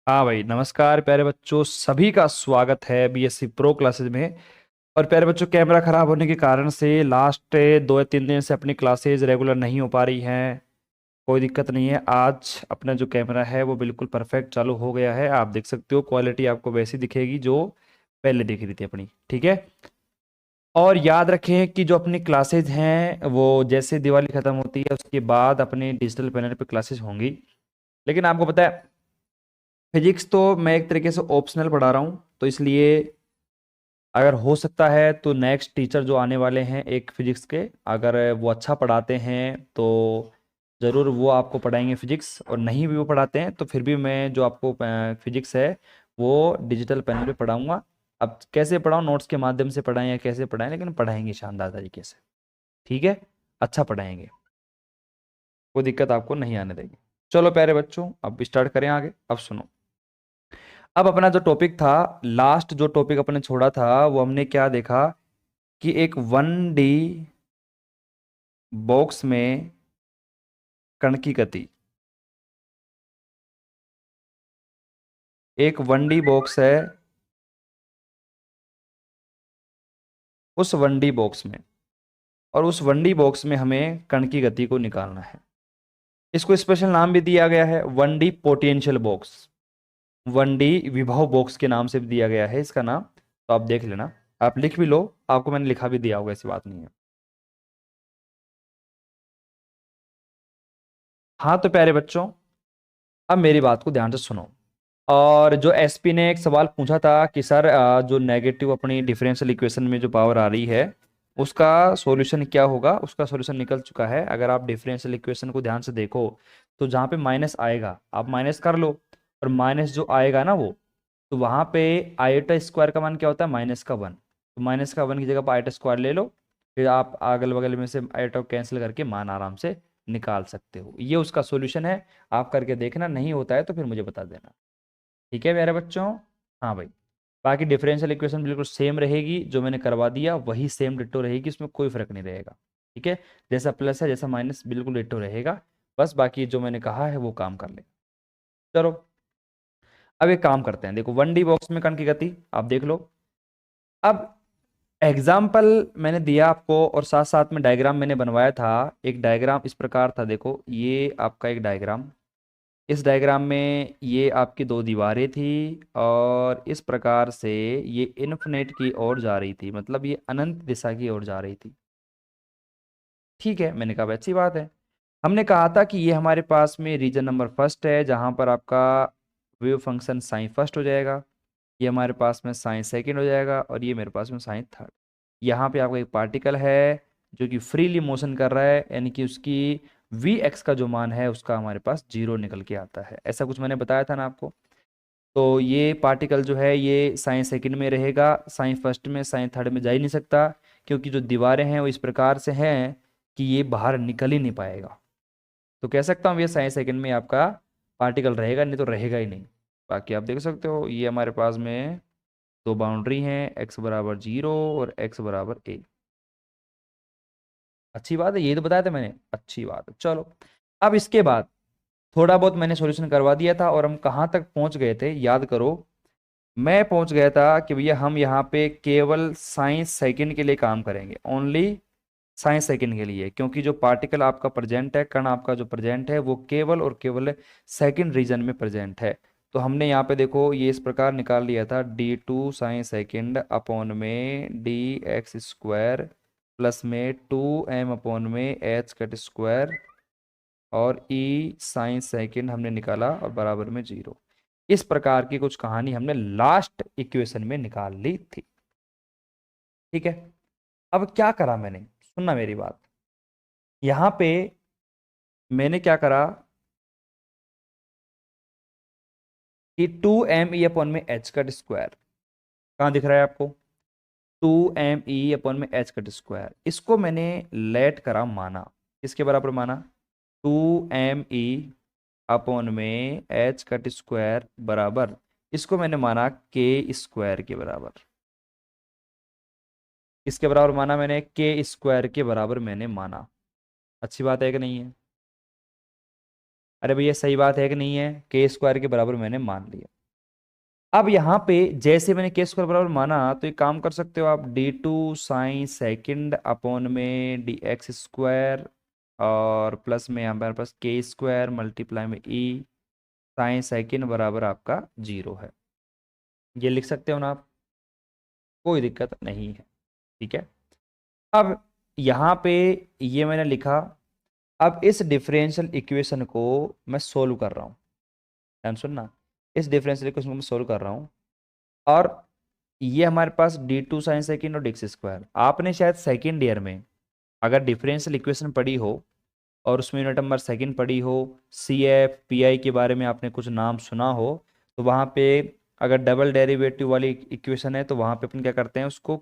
हाँ भाई, नमस्कार प्यारे बच्चों, सभी का स्वागत है बीएससी प्रो क्लासेस में। और प्यारे बच्चों, कैमरा खराब होने के कारण से लास्ट 2 या 3 दिन से अपनी क्लासेस रेगुलर नहीं हो पा रही हैं। कोई दिक्कत नहीं है, आज अपना जो कैमरा है वो बिल्कुल परफेक्ट चालू हो गया है। आप देख सकते हो, क्वालिटी आपको वैसी दिखेगी जो पहले दिख रही थी अपनी। ठीक है। और याद रखें कि जो अपनी क्लासेज हैं वो जैसे दिवाली खत्म होती है उसके बाद अपने डिजिटल पैनल पे क्लासेस होंगी। लेकिन आपको पता है, फिजिक्स तो मैं एक तरीके से ऑप्शनल पढ़ा रहा हूँ, तो इसलिए अगर हो सकता है तो नेक्स्ट टीचर जो आने वाले हैं एक फिजिक्स के, अगर वो अच्छा पढ़ाते हैं तो ज़रूर वो आपको पढ़ाएंगे फिजिक्स। और नहीं भी वो पढ़ाते हैं तो फिर भी मैं जो आपको फिजिक्स है वो डिजिटल पैनल पे पढ़ाऊंगा। अब कैसे पढ़ाऊँ, नोट्स के माध्यम से पढ़ाएं या कैसे पढ़ाएं, लेकिन पढ़ाएंगे शानदार तरीके से। ठीक है, अच्छा पढ़ाएंगे, कोई दिक्कत आपको नहीं आने देंगे। चलो प्यारे बच्चों, अब स्टार्ट करें आगे। अब सुनो, अब अपना जो टॉपिक था, लास्ट जो टॉपिक अपने छोड़ा था वो हमने क्या देखा कि एक 1D बॉक्स में कण की गति। एक 1D बॉक्स है, उस 1D बॉक्स में, और उस 1D बॉक्स में हमें कण की गति को निकालना है। इसको स्पेशल नाम भी दिया गया है, 1D पोटेंशियल बॉक्स। 1D विभव बॉक्स के नाम से भी दिया गया है इसका नाम। तो आप देख लेना, आप लिख भी लो, आपको मैंने लिखा भी दिया होगा, ऐसी बात नहीं है। हाँ तो प्यारे बच्चों, अब मेरी बात को ध्यान से सुनो। और जो एसपी ने एक सवाल पूछा था कि सर जो नेगेटिव अपनी डिफरेंशियल इक्वेशन में जो पावर आ रही है उसका सॉल्यूशन क्या होगा, उसका सॉल्यूशन निकल चुका है। अगर आप डिफरेंशियल इक्वेशन को ध्यान से देखो तो जहाँ पे माइनस आएगा आप माइनस कर लो, और माइनस जो आएगा ना वो, तो वहाँ पे आयोटा स्क्वायर का मान क्या होता है, -1। तो -1 की जगह पर आयोटा स्क्वायर ले लो, फिर आप अगल बगल में से आयोटा को कैंसिल करके मान आराम से निकाल सकते हो। ये उसका सॉल्यूशन है। आप करके देखना, नहीं होता है तो फिर मुझे बता देना। ठीक है मेरे बच्चों। हाँ भाई, बाकी डिफरेंशियल इक्वेशन बिल्कुल सेम रहेगी, जो मैंने करवा दिया वही सेम डिट्टो रहेगी, इसमें कोई फर्क नहीं रहेगा। ठीक है, जैसा प्लस है जैसा माइनस बिल्कुल डिट्टो रहेगा। बस बाकी जो मैंने कहा है वो काम कर ले। चलो, अब एक काम करते हैं। देखो, 1D बॉक्स में कण की गति आप देख लो। अब एग्जाम्पल मैंने दिया आपको और साथ साथ में डायग्राम मैंने बनवाया था। एक डायग्राम इस प्रकार था, देखो ये आपका एक डायग्राम। इस डायग्राम में ये आपकी दो दीवारें थी, और इस प्रकार से ये इन्फिनिट की ओर जा रही थी, मतलब ये अनंत दिशा की ओर जा रही थी। ठीक है, मैंने कहा अच्छी बात है। हमने कहा था कि ये हमारे पास में रीजन नंबर फर्स्ट है, जहां पर आपका वेव फंक्शन साइन फर्स्ट हो जाएगा, ये हमारे पास में साइन सेकंड हो जाएगा, और ये मेरे पास में साइन थर्ड। यहाँ पे आपका एक पार्टिकल है जो कि फ्रीली मोशन कर रहा है, यानी कि उसकी वी एक्स का जो मान है उसका हमारे पास 0 निकल के आता है। ऐसा कुछ मैंने बताया था ना आपको। तो ये पार्टिकल जो है ये साइन सेकंड में रहेगा, साइन फर्स्ट में साइन थर्ड में जा ही नहीं सकता, क्योंकि जो दीवारें हैं वो इस प्रकार से हैं कि ये बाहर निकल ही नहीं पाएगा। तो कह सकता हूँ ये साइन सेकंड में आपका पार्टिकल रहेगा, नहीं तो रहेगा ही नहीं। बाकी आप देख सकते हो ये हमारे पास में दो बाउंड्री हैं, x बराबर 0 और x बराबर a। अच्छी बात है, ये तो बताया था मैंने, अच्छी बात है। चलो, अब इसके बाद थोड़ा बहुत मैंने सॉल्यूशन करवा दिया था, और हम कहाँ तक पहुंच गए थे याद करो। मैं पहुंच गया था कि भैया हम यहाँ पे केवल साइंस सेकंड के लिए काम करेंगे, ओनली साइंस सेकंड के लिए, क्योंकि जो पार्टिकल आपका प्रेजेंट है, कण आपका जो प्रेजेंट है वो केवल और केवल सेकंड रीजन में प्रेजेंट है। तो हमने यहाँ पे देखो ये इस प्रकार निकाल लिया था, d2 साइन सेकंड अपॉन में dx² प्लस में 2m अपॉन में h कट स्क्वायर, और e साइन सेकंड हमने निकाला और बराबर में 0। इस प्रकार की कुछ कहानी हमने लास्ट इक्वेशन में निकाल ली थी। ठीक है, अब क्या करा मैंने, सुनना मेरी बात। यहां पे मैंने क्या करा कि 2m ई अपॉन में h कट स्क्वायर, कहाँ दिख रहा है आपको, 2m ई अपॉन में h कट स्क्वायर, इसको मैंने लेट करा माना, किसके बराबर माना, 2m ई अपॉन में h कट स्क्वायर बराबर, इसको मैंने माना k स्क्वायर के बराबर। इसके बराबर माना मैंने, k स्क्वायर के बराबर मैंने माना। अच्छी बात है कि नहीं है? अरे भैया सही बात है कि नहीं है, k स्क्वायर के बराबर मैंने मान लिया। अब यहाँ पे जैसे मैंने के स्क्वायर बराबर माना, तो एक काम कर सकते हो आप, D2 साइन सेकेंड अपॉन में dx स्क्वायर, और प्लस में हमारे पास के स्क्वायर मल्टीप्लाई में ई साइन सेकेंड बराबर आपका 0 है। ये लिख सकते हो ना आप, कोई दिक्कत नहीं है। ठीक है। अब यहाँ पे ये मैंने लिखा। अब इस डिफरेंशियल इक्वेशन को मैं सोल्व कर रहा हूँ, ध्यान सुनना, इस डिफरेंशियल इक्वेशन को मैं सोल्व कर रहा हूँ। और ये हमारे पास D2 साइन सेकेंड और डिक्स स्क्वायर, आपने शायद सेकेंड ईयर में अगर डिफरेंशियल इक्वेशन पढ़ी हो और उसमें यूनिट नंबर सेकंड पढ़ी हो, CF PI के बारे में आपने कुछ नाम सुना हो, तो वहाँ पे अगर डबल डेरिवेटिव वाली इक्वेशन है तो वहाँ पे अपन क्या करते हैं, उसको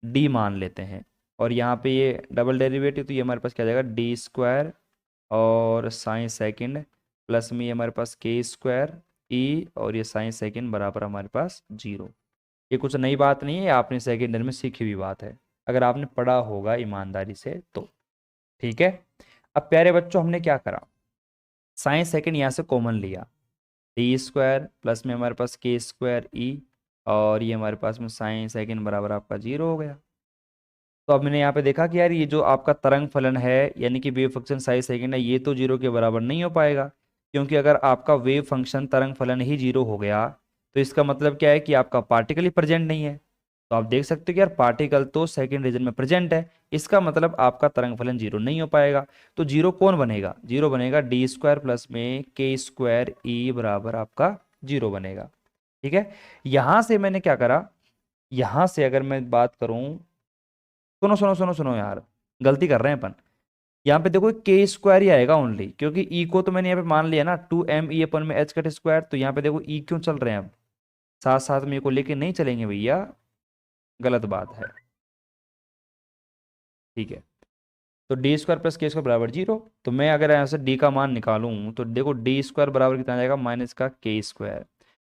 D मान लेते हैं। और यहाँ पे ये डबल डेरिवेटिव, तो ये हमारे पास क्या आ जाएगा, D स्क्वायर और साइन सेकेंड प्लस में ये हमारे पास के स्क्वायर ई, और ये साइन सेकेंड बराबर हमारे पास 0। ये कुछ नई बात नहीं है, आपने सेकेंड ईयर में सीखी हुई बात है, अगर आपने पढ़ा होगा ईमानदारी से तो। ठीक है। अब प्यारे बच्चों, हमने क्या करा, साइन सेकेंड यहाँ से कॉमन लिया, D स्क्वायर प्लस में हमारे पास के स्क्वायर ई, और ये हमारे पास में साइन सेकेंड बराबर आपका 0 हो गया। तो अब मैंने यहाँ पे देखा कि यार ये जो आपका तरंग फलन है, यानी कि वेव फंक्शन साइन सेकेंड है, ये तो 0 के बराबर नहीं हो पाएगा, क्योंकि अगर आपका वेव फंक्शन तरंग फलन ही 0 हो गया, तो इसका मतलब क्या है कि आपका पार्टिकल ही प्रेजेंट नहीं है। तो आप देख सकते हो कि यार पार्टिकल तो सेकंड रीजन में प्रेजेंट है, इसका मतलब आपका तरंग फलन 0 नहीं हो पाएगा। तो 0 कौन बनेगा, 0 बनेगा D स्क्वायर प्लस में के स्क्वायर ई बराबर आपका 0 बनेगा। ठीक है। यहां से मैंने क्या करा, यहां से अगर मैं बात करूं, सुनो सुनो सुनो सुनो यार, गलती कर रहे हैं अपन। यहाँ पे देखो के स्क्वायर ही आएगा ओनली, क्योंकि ई को तो मैंने यहाँ पे मान लिया ना 2m ई अपन में एच कट स्क्वायर, तो यहाँ पे देखो ई क्यों चल रहे हैं अब, साथ साथ में को लेके नहीं चलेंगे भैया, गलत बात है। ठीक है। तो D स्क्वायर प्लस के स्क्वायर बराबर 0, तो मैं अगर यहाँ से D का मान निकालूं तो देखो D स्क्वायर बराबर कितना आ जाएगा, माइनस का के स्क्वायर।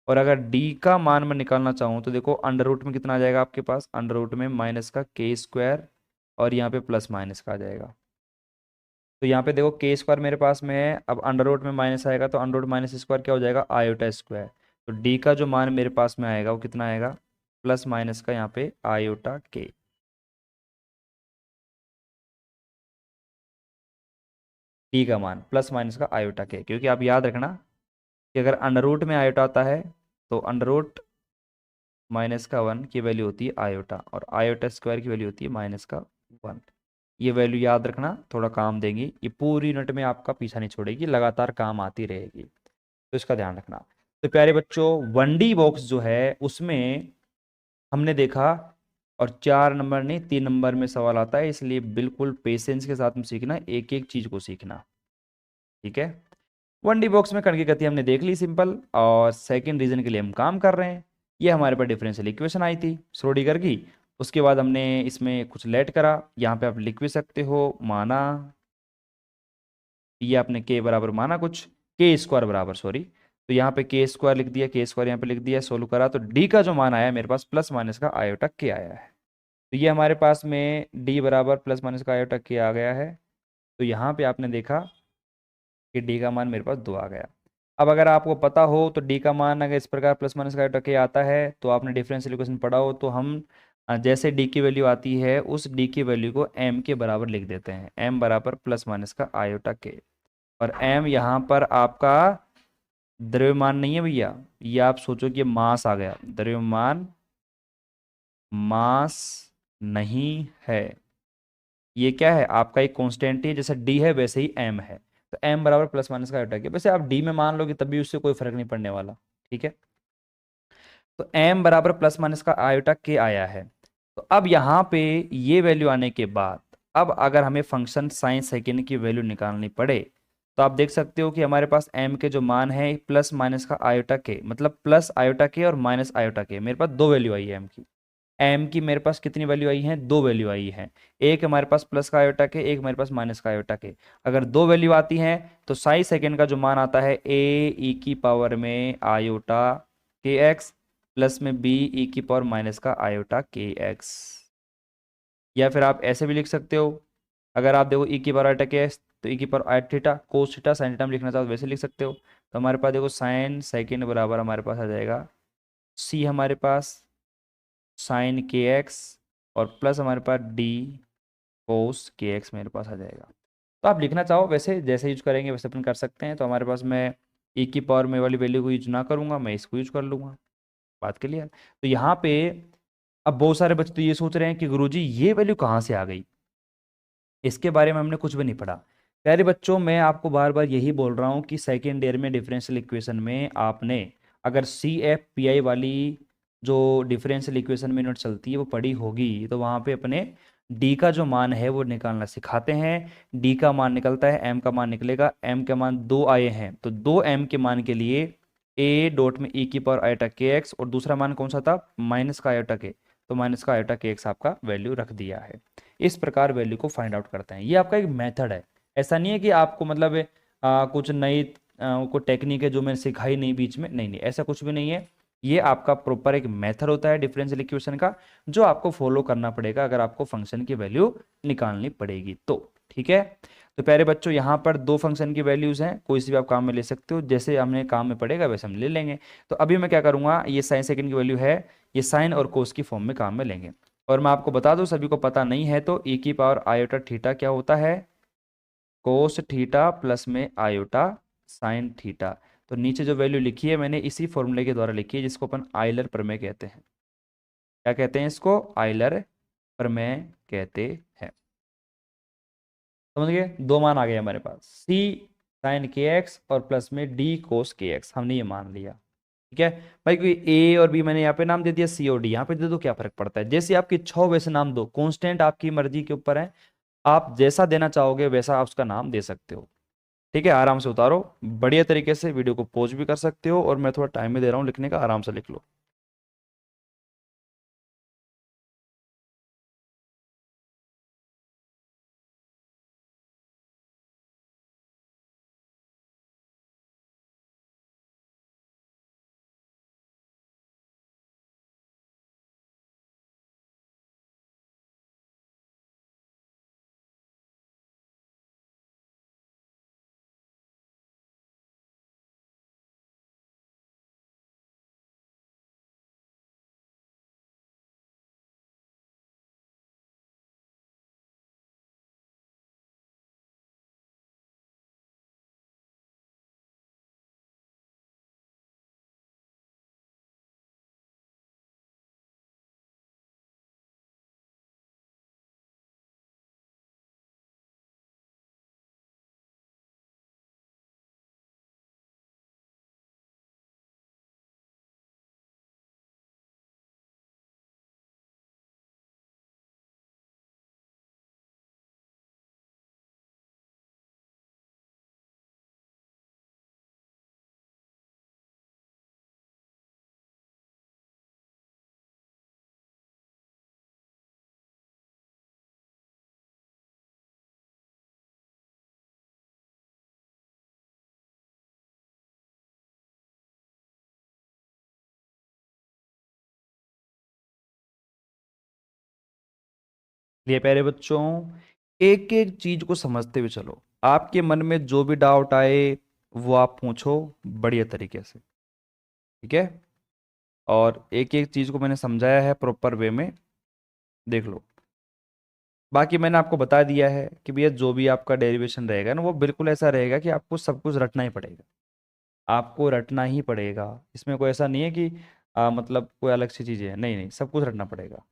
और अगर D का मान मैं निकालना चाहूँ तो देखो अंडर रूट में कितना आ जाएगा आपके पास, अंडर रूट में माइनस का के स्क्वायर, और यहाँ पे प्लस माइनस का आ जाएगा। तो यहाँ पे देखो के स्क्वायर मेरे पास में है, अब अंडर रूट में माइनस आएगा तो अंडर रूट माइनस स्क्वायर क्या हो जाएगा, आयोटा स्क्वायर। तो डी का जो मान मेरे पास में आएगा वो कितना आएगा, प्लस माइनस का यहाँ पे आयोटा के। डी का मान प्लस माइनस का आयोटा के, क्योंकि आप याद रखना कि अगर अंडर रूट में आयोटा आता है तो अंडर रूट माइनस का 1 की वैल्यू होती है आयोटा, और आयोटा स्क्वायर की वैल्यू होती है माइनस का 1। ये वैल्यू याद रखना, थोड़ा काम देंगी, ये पूरी यूनिट में आपका पीछा नहीं छोड़ेगी, लगातार काम आती रहेगी, तो इसका ध्यान रखना। तो प्यारे बच्चों, 1D बॉक्स जो है उसमें हमने देखा, और 4 नंबर नहीं 3 नंबर में सवाल आता है, इसलिए बिल्कुल पेशेंस के साथ में सीखना, एक एक चीज को सीखना। ठीक है। 1D बॉक्स में कण की गति हमने देख ली सिंपल, और सेकंड रीजन के लिए हम काम कर रहे हैं। ये हमारे पास डिफरेंशियल इक्वेशन आई थी श्रोडिंगर की, उसके बाद हमने इसमें कुछ लेट करा, यहाँ पे आप लिख भी सकते हो माना, ये आपने के बराबर माना कुछ, के स्क्वायर बराबर सॉरी, तो यहाँ पे के स्क्वायर लिख दिया, के स्क्वायर यहाँ पे लिख दिया, सोल्व करा तो डी का जो मान आया मेरे पास प्लस माइनस का आयोटा के आया है। तो ये हमारे पास में डी बराबर प्लस माइनस का आयोटा के आ गया है। तो यहाँ पे आपने देखा कि डी का मान मेरे पास 2 आ गया। अब अगर आपको पता हो तो डी का मान अगर इस प्रकार प्लस माइनस का आयोटा के आता है, तो आपने डिफरेंशियल इक्वेशन पढ़ा हो तो हम जैसे डी की वैल्यू आती है उस डी की वैल्यू को एम के बराबर लिख देते हैं, एम बराबर प्लस माइनस का आयोटा के। और एम यहाँ पर आपका द्रव्यमान नहीं है भैया, ये आप सोचो कि मास आ गया, द्रव्यमान मास नहीं है, ये क्या है आपका एक कांस्टेंट है, जैसे डी है वैसे ही एम है। तो एम बराबर प्लस माइनस का आयोटा के, वैसे आप डी में मान लोगे तब भी उससे कोई फर्क नहीं पड़ने वाला। ठीक है। तो एम बराबर प्लस माइनस का आयोटा के आया है। तो अब यहाँ पे ये वैल्यू आने के बाद, अब अगर हमें फंक्शन साइन सेकेंड की वैल्यू निकालनी पड़े, तो आप देख सकते हो कि हमारे पास एम के जो मान है प्लस माइनस का आयोटा के, मतलब प्लस आयोटा के और माइनस आयोटा के, मेरे पास 2 वैल्यू आई है एम की। एम की मेरे पास कितनी वैल्यू आई है, 2 वैल्यू आई है, एक हमारे पास प्लस का आयोटा के, एक हमारे पास माइनस का आयोटा के। अगर 2 वैल्यू आती हैं तो साई सेकेंड का जो मान आता है ए ई की पावर में आयोटा के एक्स प्लस में बी ई की पावर माइनस का आयोटा के एक्स। या फिर आप ऐसे भी लिख सकते हो, अगर आप देखो ई की पावर आयोटा के एक्स, तो ई की power iota theta cos theta sine theta में लिखना चाहो तो वैसे लिख सकते हो। तो हमारे पास देखो साइन सेकेंड बराबर हमारे पास आ जाएगा सी हमारे पास साइन के एक्स और प्लस हमारे पास डी कोस के एक्स मेरे पास आ जाएगा। तो आप लिखना चाहो वैसे जैसे यूज करेंगे वैसे अपन कर सकते हैं। तो हमारे पास मैं ई की पावर में वाली वैल्यू को यूज ना करूंगा, मैं इसको यूज कर लूंगा। बात क्लियर। तो यहाँ पे अब बहुत सारे बच्चे तो ये सोच रहे हैं कि गुरुजी ये वैल्यू कहाँ से आ गई, इसके बारे में हमने कुछ भी नहीं पढ़ा। प्यारे बच्चों, मैं आपको बार बार यही बोल रहा हूँ कि सेकेंड ईयर में डिफरेंशियल इक्वेशन में आपने अगर सी एफ पी आई वाली जो डिफरेंशियल इक्वेशन में यूनिट चलती है वो पढ़ी होगी, तो वहाँ पे अपने डी का जो मान है वो निकालना सिखाते हैं। डी का मान निकलता है, एम का मान निकलेगा, एम के मान दो आए हैं तो दो एम के मान के लिए ए डॉट में ई की पावर आयोटा के एक्स और दूसरा मान कौन सा था, माइनस का आयोटा के, तो माइनस का आयोटा के एक्स आपका वैल्यू रख दिया है। इस प्रकार वैल्यू को फाइंड आउट करते हैं। ये आपका एक मेथड है, ऐसा नहीं है कि आपको मतलब कुछ नई को टेक्निक है जो मैंने सिखाई नहीं बीच में, नहीं नहीं ऐसा कुछ भी नहीं है। ये आपका प्रॉपर एक मेथड होता है डिफरेंशियल इक्वेशन का, जो आपको फॉलो करना पड़ेगा अगर आपको फंक्शन की वैल्यू निकालनी पड़ेगी तो। ठीक है। तो प्यारे बच्चों, यहाँ पर दो फंक्शन की वैल्यूज हैं, कोई सी भी आप काम में ले सकते हो, जैसे हमने काम में पड़ेगा वैसे हम ले लेंगे। तो अभी मैं क्या करूंगा, ये साइन सेकंड की वैल्यू है, ये साइन और कोस की फॉर्म में काम में लेंगे। और मैं आपको बता दूं, सभी को पता नहीं है तो ई की पावर आयोटा थीटा क्या होता है, कोस थीटा प्लस में आयोटा साइन थीटा। तो नीचे जो वैल्यू लिखी है मैंने इसी फॉर्मूले के द्वारा लिखी है, जिसको अपन आइलर प्रमेय कहते हैं। क्या कहते हैं इसको, आइलर प्रमेय कहते हैं। समझ गए, दो मान आ गए हमारे पास, सी साइन के एक्स और प्लस में डी कोस के एक्स, हमने ये मान लिया। ठीक है भाई, कोई ए और बी मैंने यहाँ पे नाम दे दिया, सी और डी यहाँ पे दे दो, क्या फर्क पड़ता है, जैसे आपकी इच्छा हो वैसे नाम दो, कांस्टेंट आपकी मर्जी के ऊपर है, आप जैसा देना चाहोगे वैसा आप उसका नाम दे सकते हो। ठीक है, आराम से उतारो, बढ़िया तरीके से वीडियो को पॉज भी कर सकते हो, और मैं थोड़ा टाइम भी दे रहा हूँ लिखने का, आराम से लिख लो। लिए प्यारे बच्चों, एक एक चीज को समझते हुए चलो, आपके मन में जो भी डाउट आए वो आप पूछो बढ़िया तरीके से। ठीक है, और एक एक चीज को मैंने समझाया है प्रॉपर वे में, देख लो। बाकी मैंने आपको बता दिया है कि भैया जो भी आपका डेरिवेशन रहेगा ना वो बिल्कुल ऐसा रहेगा कि आपको सब कुछ रटना ही पड़ेगा, आपको रटना ही पड़ेगा। इसमें कोई ऐसा नहीं है कि मतलब कोई अलग सी चीज़ है, नहीं नहीं, सब कुछ रटना पड़ेगा।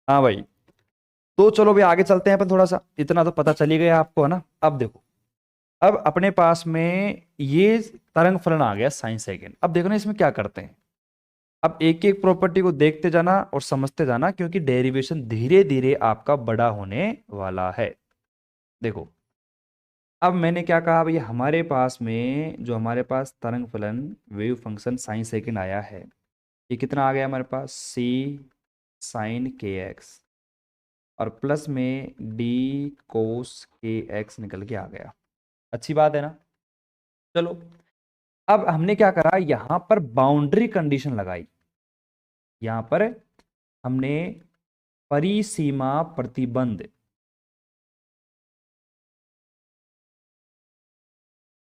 हाँ भाई। तो चलो भाई आगे चलते हैं अपन थोड़ा सा, इतना तो पता चली गया आपको है ना। अब देखो, अब अपने पास में ये तरंग फलन आ गया साइन सेकेंड। अब देखो ना इसमें क्या करते हैं, अब एक एक प्रॉपर्टी को देखते जाना और समझते जाना, क्योंकि डेरिवेशन धीरे धीरे आपका बड़ा होने वाला है। देखो, अब मैंने क्या कहा भाई, हमारे पास में जो हमारे पास तरंग फलन वेव फंक्शन साइन सेकेंड आया है, ये कितना आ गया हमारे पास, सी साइन के एक्स, और प्लस में डी कोस के एक्स निकल के आ गया। अच्छी बात है ना। चलो, अब हमने क्या करा, यहां पर बाउंड्री कंडीशन लगाई। यहां पर हमने परिसीमा प्रतिबंध,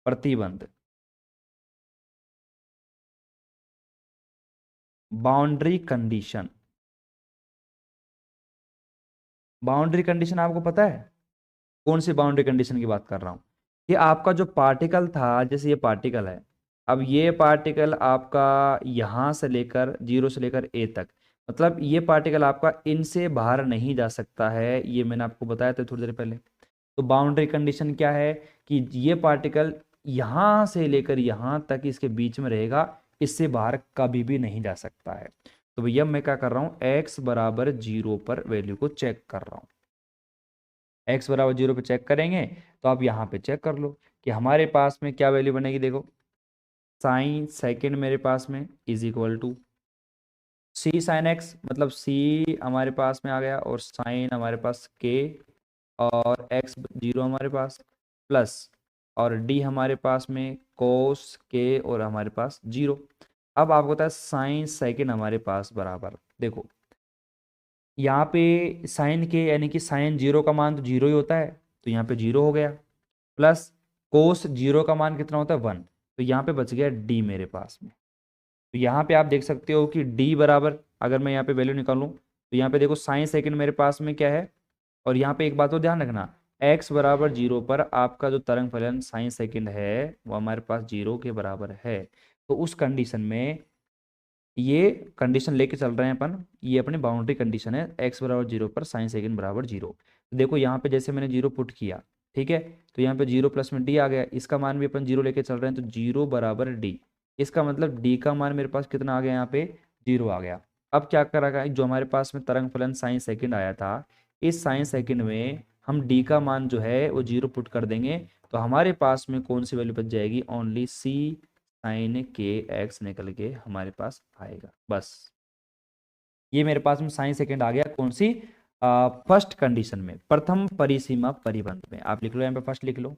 प्रतिबंध बाउंड्री कंडीशन। बाउंड्री कंडीशन आपको पता है कौन सी बाउंड्री कंडीशन की बात कर रहा हूं? कि आपका जो पार्टिकल था, जैसे ये पार्टिकल है, अब ये पार्टिकल आपका यहां से लेकर, जीरो से लेकर ए तक, मतलब ये पार्टिकल आपका इनसे बाहर नहीं जा सकता है, ये मैंने आपको बताया था थोड़ी देर पहले। तो बाउंड्री कंडीशन क्या है कि ये पार्टिकल यहां से लेकर यहां तक इसके बीच में रहेगा, इससे बाहर कभी भी नहीं जा सकता है। तो भैया मैं क्या कर रहा हूं, एक्स बराबर जीरो पर वैल्यू को चेक कर रहा हूं। एक्स बराबर जीरो पे चेक करेंगे तो आप यहाँ पे चेक कर लो कि हमारे पास में क्या वैल्यू बनेगी। देखो, साइन सेकेंड मेरे पास में is equal to c sine x, मतलब सी हमारे पास में आ गया, और साइन हमारे पास के, और एक्स जीरो हमारे पास, प्लस और डी हमारे पास में कोस के, और हमारे पास जीरो। अब आपको पता है साइन सेकेंड हमारे पास बराबर, देखो यहाँ पे साइन के यानी कि साइन जीरो का मान तो जीरो ही होता है, तो यहाँ पे जीरो हो गया, प्लस कोस जीरो का मान कितना होता है, वन, तो यहाँ पे बच गया डी मेरे पास में। तो यहाँ पे आप देख सकते हो कि डी बराबर, अगर मैं यहाँ पे वैल्यू निकालूं तो यहाँ पे देखो साइन सेकंड मेरे पास में क्या है, और यहाँ पे एक बात को ध्यान रखना, x बराबर जीरो पर आपका जो तरंग फलन साइन सेकंड है वो हमारे पास जीरो के बराबर है। तो उस कंडीशन में ये कंडीशन लेके चल रहे हैं अपन, ये अपनी बाउंड्री कंडीशन है, x बराबर जीरो पर साइन सेकंड बराबर जीरो। तो देखो यहाँ पे जैसे मैंने जीरो पुट किया, ठीक है, तो यहाँ पे जीरो प्लस में डी आ गया, इसका मान भी अपन जीरो लेके चल रहे हैं, तो जीरो बराबर डी, इसका मतलब डी का मान मेरे पास कितना आ गया, यहाँ पे जीरो आ गया। अब क्या करा, जो हमारे पास में तरंग फलन साइन सेकंड आया था, इस साइन सेकंड में हम डी का मान जो है वो जीरो पुट कर देंगे, तो हमारे पास में कौन सी वैल्यू बच जाएगी, ओनली सी साइन के एक्स निकल के हमारे पास आएगा। बस ये मेरे पास में साइन सेकंड आ गया, कौन सी, फर्स्ट कंडीशन में, प्रथम परिसीमा परिबंध में। आप लिख लो यहाँ पे, फर्स्ट लिख लो,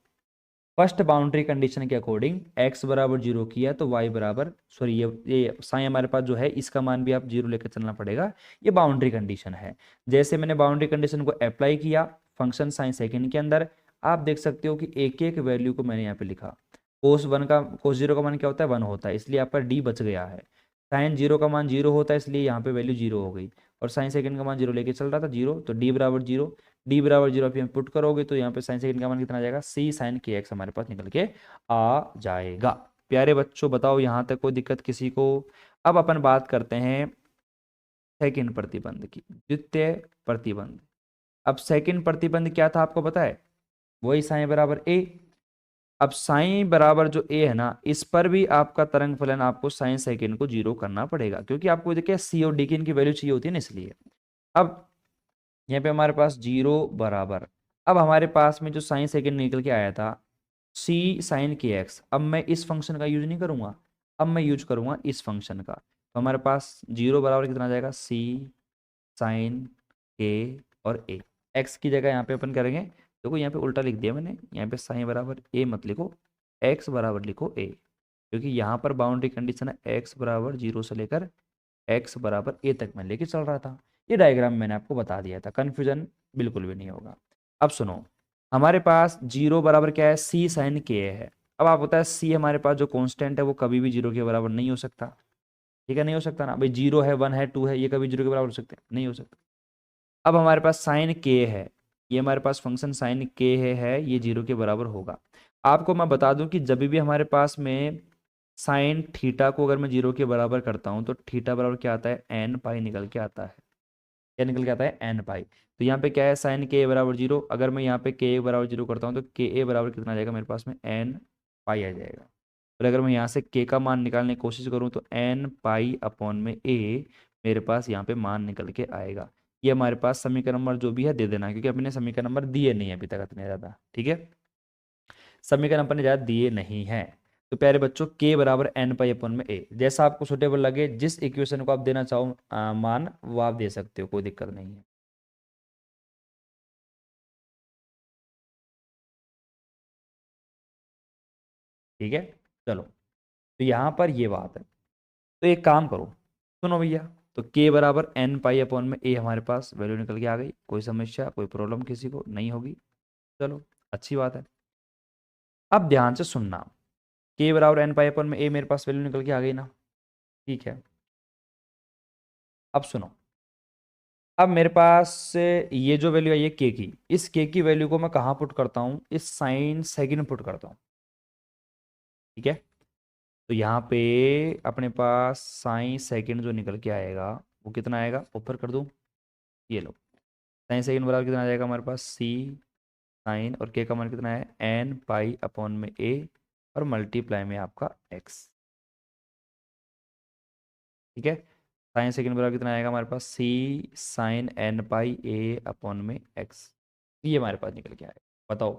फर्स्ट बाउंड्री कंडीशन के अकॉर्डिंग एक्स बराबर जीरो किया तो वाई बराबर, सॉरी ये साइन हमारे पास जो है इसका मान भी आप जीरो लेकर चलना पड़ेगा, ये बाउंड्री कंडीशन है। जैसे मैंने बाउंड्री कंडीशन को अप्लाई किया फंक्शन साइन सेकंड के अंदर, आप देख सकते हो कि एक एक वैल्यू को मैंने यहाँ पे लिखा। कोस जीरो का मान क्या होता है, वन होता है, इसलिए आपका डी बच गया है। साइन जीरो का मान जीरो होता है, इसलिए यहाँ पे वैल्यू जीरो हो गई, और साइन सेकंड का मान जीरो लेके चल रहा था जीरो, तो डी बराबर जीरो। डी बराबर जीरो आप यहाँ पुट करोगे तो यहाँ पे साइन सेकंड का मान कितना आ जाएगा, सी साइन के एक्स हमारे पास निकल के आ जाएगा। प्यारे बच्चों बताओ यहाँ तक कोई दिक्कत किसी को? अब अपन बात करते हैं सेकंड प्रतिबंध की, द्वितीय प्रतिबंध। अब सेकंड प्रतिबंध क्या था आपको पता है, वही साइन बराबर ए। अब साइन बराबर जो ए है ना, इस पर भी आपका तरंग फलन आपको साइन सेकंड को जीरो करना पड़ेगा, क्योंकि आपको देखिए सी और डी की इनकी वैल्यू चाहिए होती है ना, इसलिए। अब यहाँ पे हमारे पास जीरो बराबर, अब हमारे पास में जो साइन सेकंड निकल के आया था सी साइन के एक्स, अब मैं इस फंक्शन का यूज नहीं करूंगा, अब मैं यूज करूंगा इस फंक्शन का, तो हमारे पास जीरो बराबर कितना आ जाएगा, सी साइन के और ए, एक्स की जगह यहाँ पे अपन करेंगे, देखो यहाँ पे उल्टा लिख दिया मैंने, यहाँ पे साइन बराबर ए मत लिखो, एक्स बराबर लिखो ए, क्योंकि यहाँ पर बाउंड्री कंडीशन है एक्स बराबर जीरो से लेकर एक्स बराबर ए तक मैं लेके चल रहा था। ये डायग्राम मैंने आपको बता दिया था, कन्फ्यूजन बिल्कुल भी नहीं होगा। अब सुनो, हमारे पास जीरो बराबर क्या है, सी साइन के है। अब आप पता है सी हमारे पास जो कांस्टेंट है वो कभी भी जीरो के बराबर नहीं हो सकता, ठीक है, नहीं हो सकता ना भाई, जीरो है, वन है, टू है, ये कभी जीरो के बराबर हो सकते हैं, नहीं हो सकता। अब हमारे पास साइन के है, ये हमारे पास फंक्शन साइन के है, ये जीरो के बराबर होगा। आपको मैं बता दूं कि जब भी हमारे पास में साइन थीटा को अगर मैं जीरो के बराबर करता हूं तो थीटा बराबर क्या आता है, एन पाई निकल के आता है। क्या निकल के आता है, एन पाई। तो यहाँ पे क्या है, साइन के बराबर 0। अगर मैं यहाँ पे के बराबर 0 करता हूँ तो के ए बराबर कितना आ जाएगा मेरे पास में, एन पाई आ जाएगा। और अगर मैं यहाँ से के का मान निकालने की कोशिश करूँ तो एन पाई अपॉन में ए मेरे पास यहाँ पे मान निकल के आएगा। ये हमारे पास समीकरण नंबर जो भी है दे देना, क्योंकि अपने समीकरण नंबर दिए नहीं है अभी तक इतने ज़्यादा, ठीक है। समीकरण अपन ने ज़्यादा दिए नहीं है। तो प्यारे बच्चों के बराबर एन पाई अपन में ए, जैसा आपको सुटेबल लगे, जिस इक्वेशन को आप देना चाहो मान, वो आप दे सकते हो, कोई दिक्कत नहीं है। ठीक है, चलो। तो यहाँ पर ये बात है। तो एक काम करो, सुनो भैया। तो के बराबर एन पाई अपॉन में ए हमारे पास वैल्यू निकल के आ गई। कोई समस्या, कोई प्रॉब्लम किसी को नहीं होगी। चलो, अच्छी बात है। अब ध्यान से सुनना, के बराबर एन पाई अपॉन में ए मेरे पास वैल्यू निकल के आ गई ना, ठीक है। अब सुनो, अब मेरे पास ये जो वैल्यू है ये के की, इस के की वैल्यू को मैं कहाँ पुट करता हूँ, इस साइन सेकंड में पुट करता हूँ, ठीक है। तो यहाँ पे अपने पास साइन सेकंड जो निकल के आएगा वो कितना आएगा, ऊपर कर दूँ, ये लो। साइन सेकंड बराबर कितना आ जाएगा हमारे पास, सी साइन, और के का मान कितना है, एन पाई अपॉन में ए, और मल्टीप्लाई में आपका एक्स, ठीक है। साइन सेकंड बराबर कितना आएगा हमारे पास, सी साइन एन पाई ए अपॉन में एक्स। ये हमारे पास निकल के आएगा। बताओ,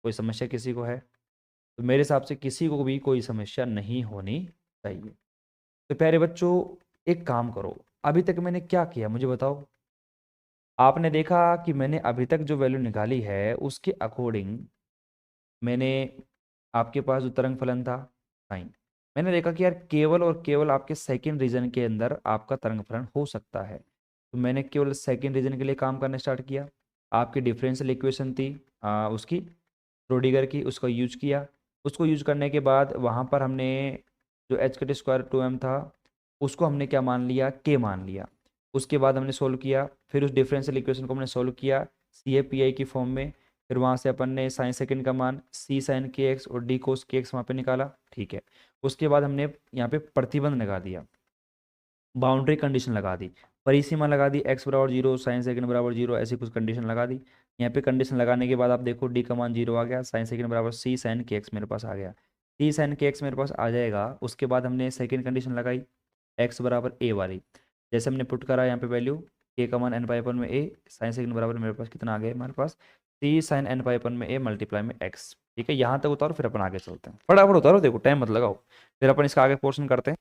कोई समस्या किसी को है? तो मेरे हिसाब से किसी को भी कोई समस्या नहीं होनी चाहिए। तो प्यारे बच्चों, एक काम करो, अभी तक मैंने क्या किया मुझे बताओ। आपने देखा कि मैंने अभी तक जो वैल्यू निकाली है उसके अकॉर्डिंग मैंने, आपके पास जो तरंग फलन था साइन, मैंने देखा कि यार केवल और केवल आपके सेकंड रीजन के अंदर आपका तरंग फलन हो सकता है। तो मैंने केवल सेकंड रीजन के लिए काम करना स्टार्ट किया। आपकी डिफरेंशियल इक्वेशन थी उसकी, प्रोडीगर की, उसको यूज किया। उसको यूज करने के बाद वहाँ पर हमने जो एच कट स्क्वायर 2m था उसको हमने क्या मान लिया, के मान लिया। उसके बाद हमने सोल्व किया, फिर उस डिफरेंशियल इक्वेशन को हमने सोल्व किया सी ए पी आई की फॉर्म में। फिर वहाँ से अपन ने साइन सेकंड का मान सी साइन के एक्स और डी कोस के एक्स वहाँ पे निकाला, ठीक है। उसके बाद हमने यहाँ पे प्रतिबंध लगा दिया, बाउंड्री कंडीशन लगा दी, परिसीमा लगा दी, एक्स बराबर 0 साइन सेकंड बराबर 0, ऐसी कुछ कंडीशन लगा दी। यहाँ पे कंडीशन लगाने के बाद आप देखो डी का मान 0 आ गया, साइन सेकंड बराबर सी साइन के एक्स मेरे पास आ गया। सी साइन के एक्स मेरे पास आ जाएगा। उसके बाद हमने सेकंड कंडीशन लगाई, एक्स बराबर ए वाली। जैसे हमने पुट करा यहाँ पे वैल्यू, के का मान एन पाई अपन में ए, साइन सेकंड बराबर मेरे पास कितना आ गया हमारे पास, सी साइन एन पाई अपन में ए मल्टीप्लाई में एक्स, ठीक है। यहाँ तक उतारो, फिर अपन आगे चलते हैं, फटाफट उतारो, देखो टाइम मत लगाओ, फिर अपन इसका आगे पोर्शन करते हैं।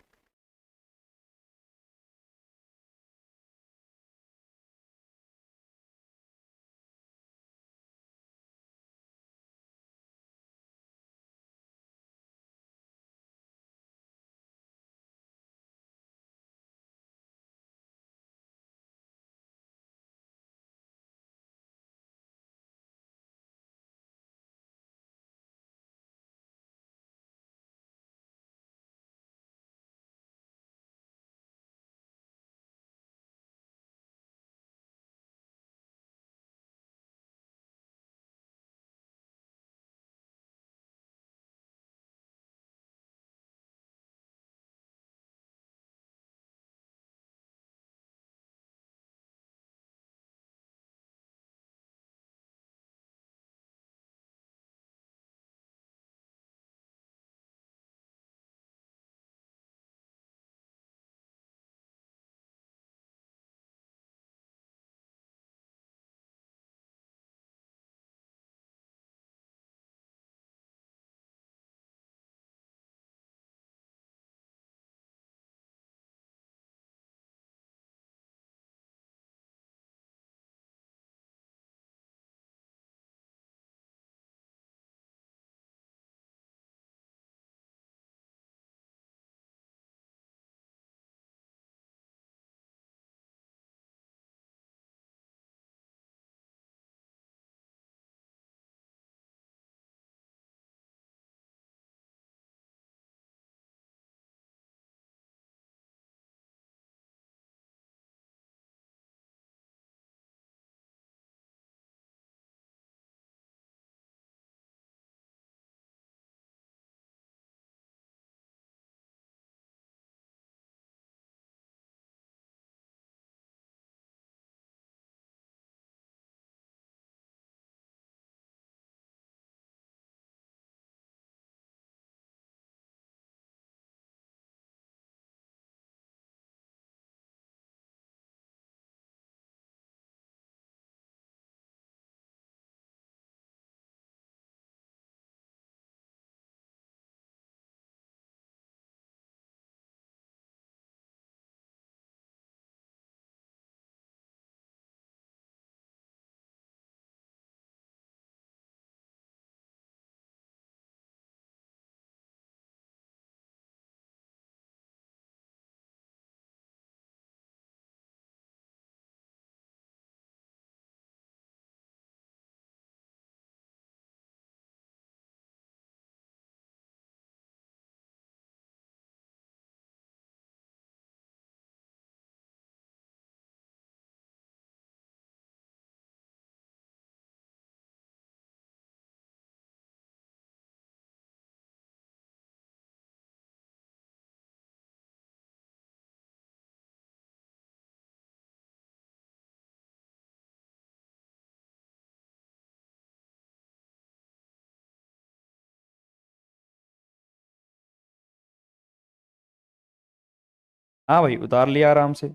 हाँ भाई, उतार लिया आराम से।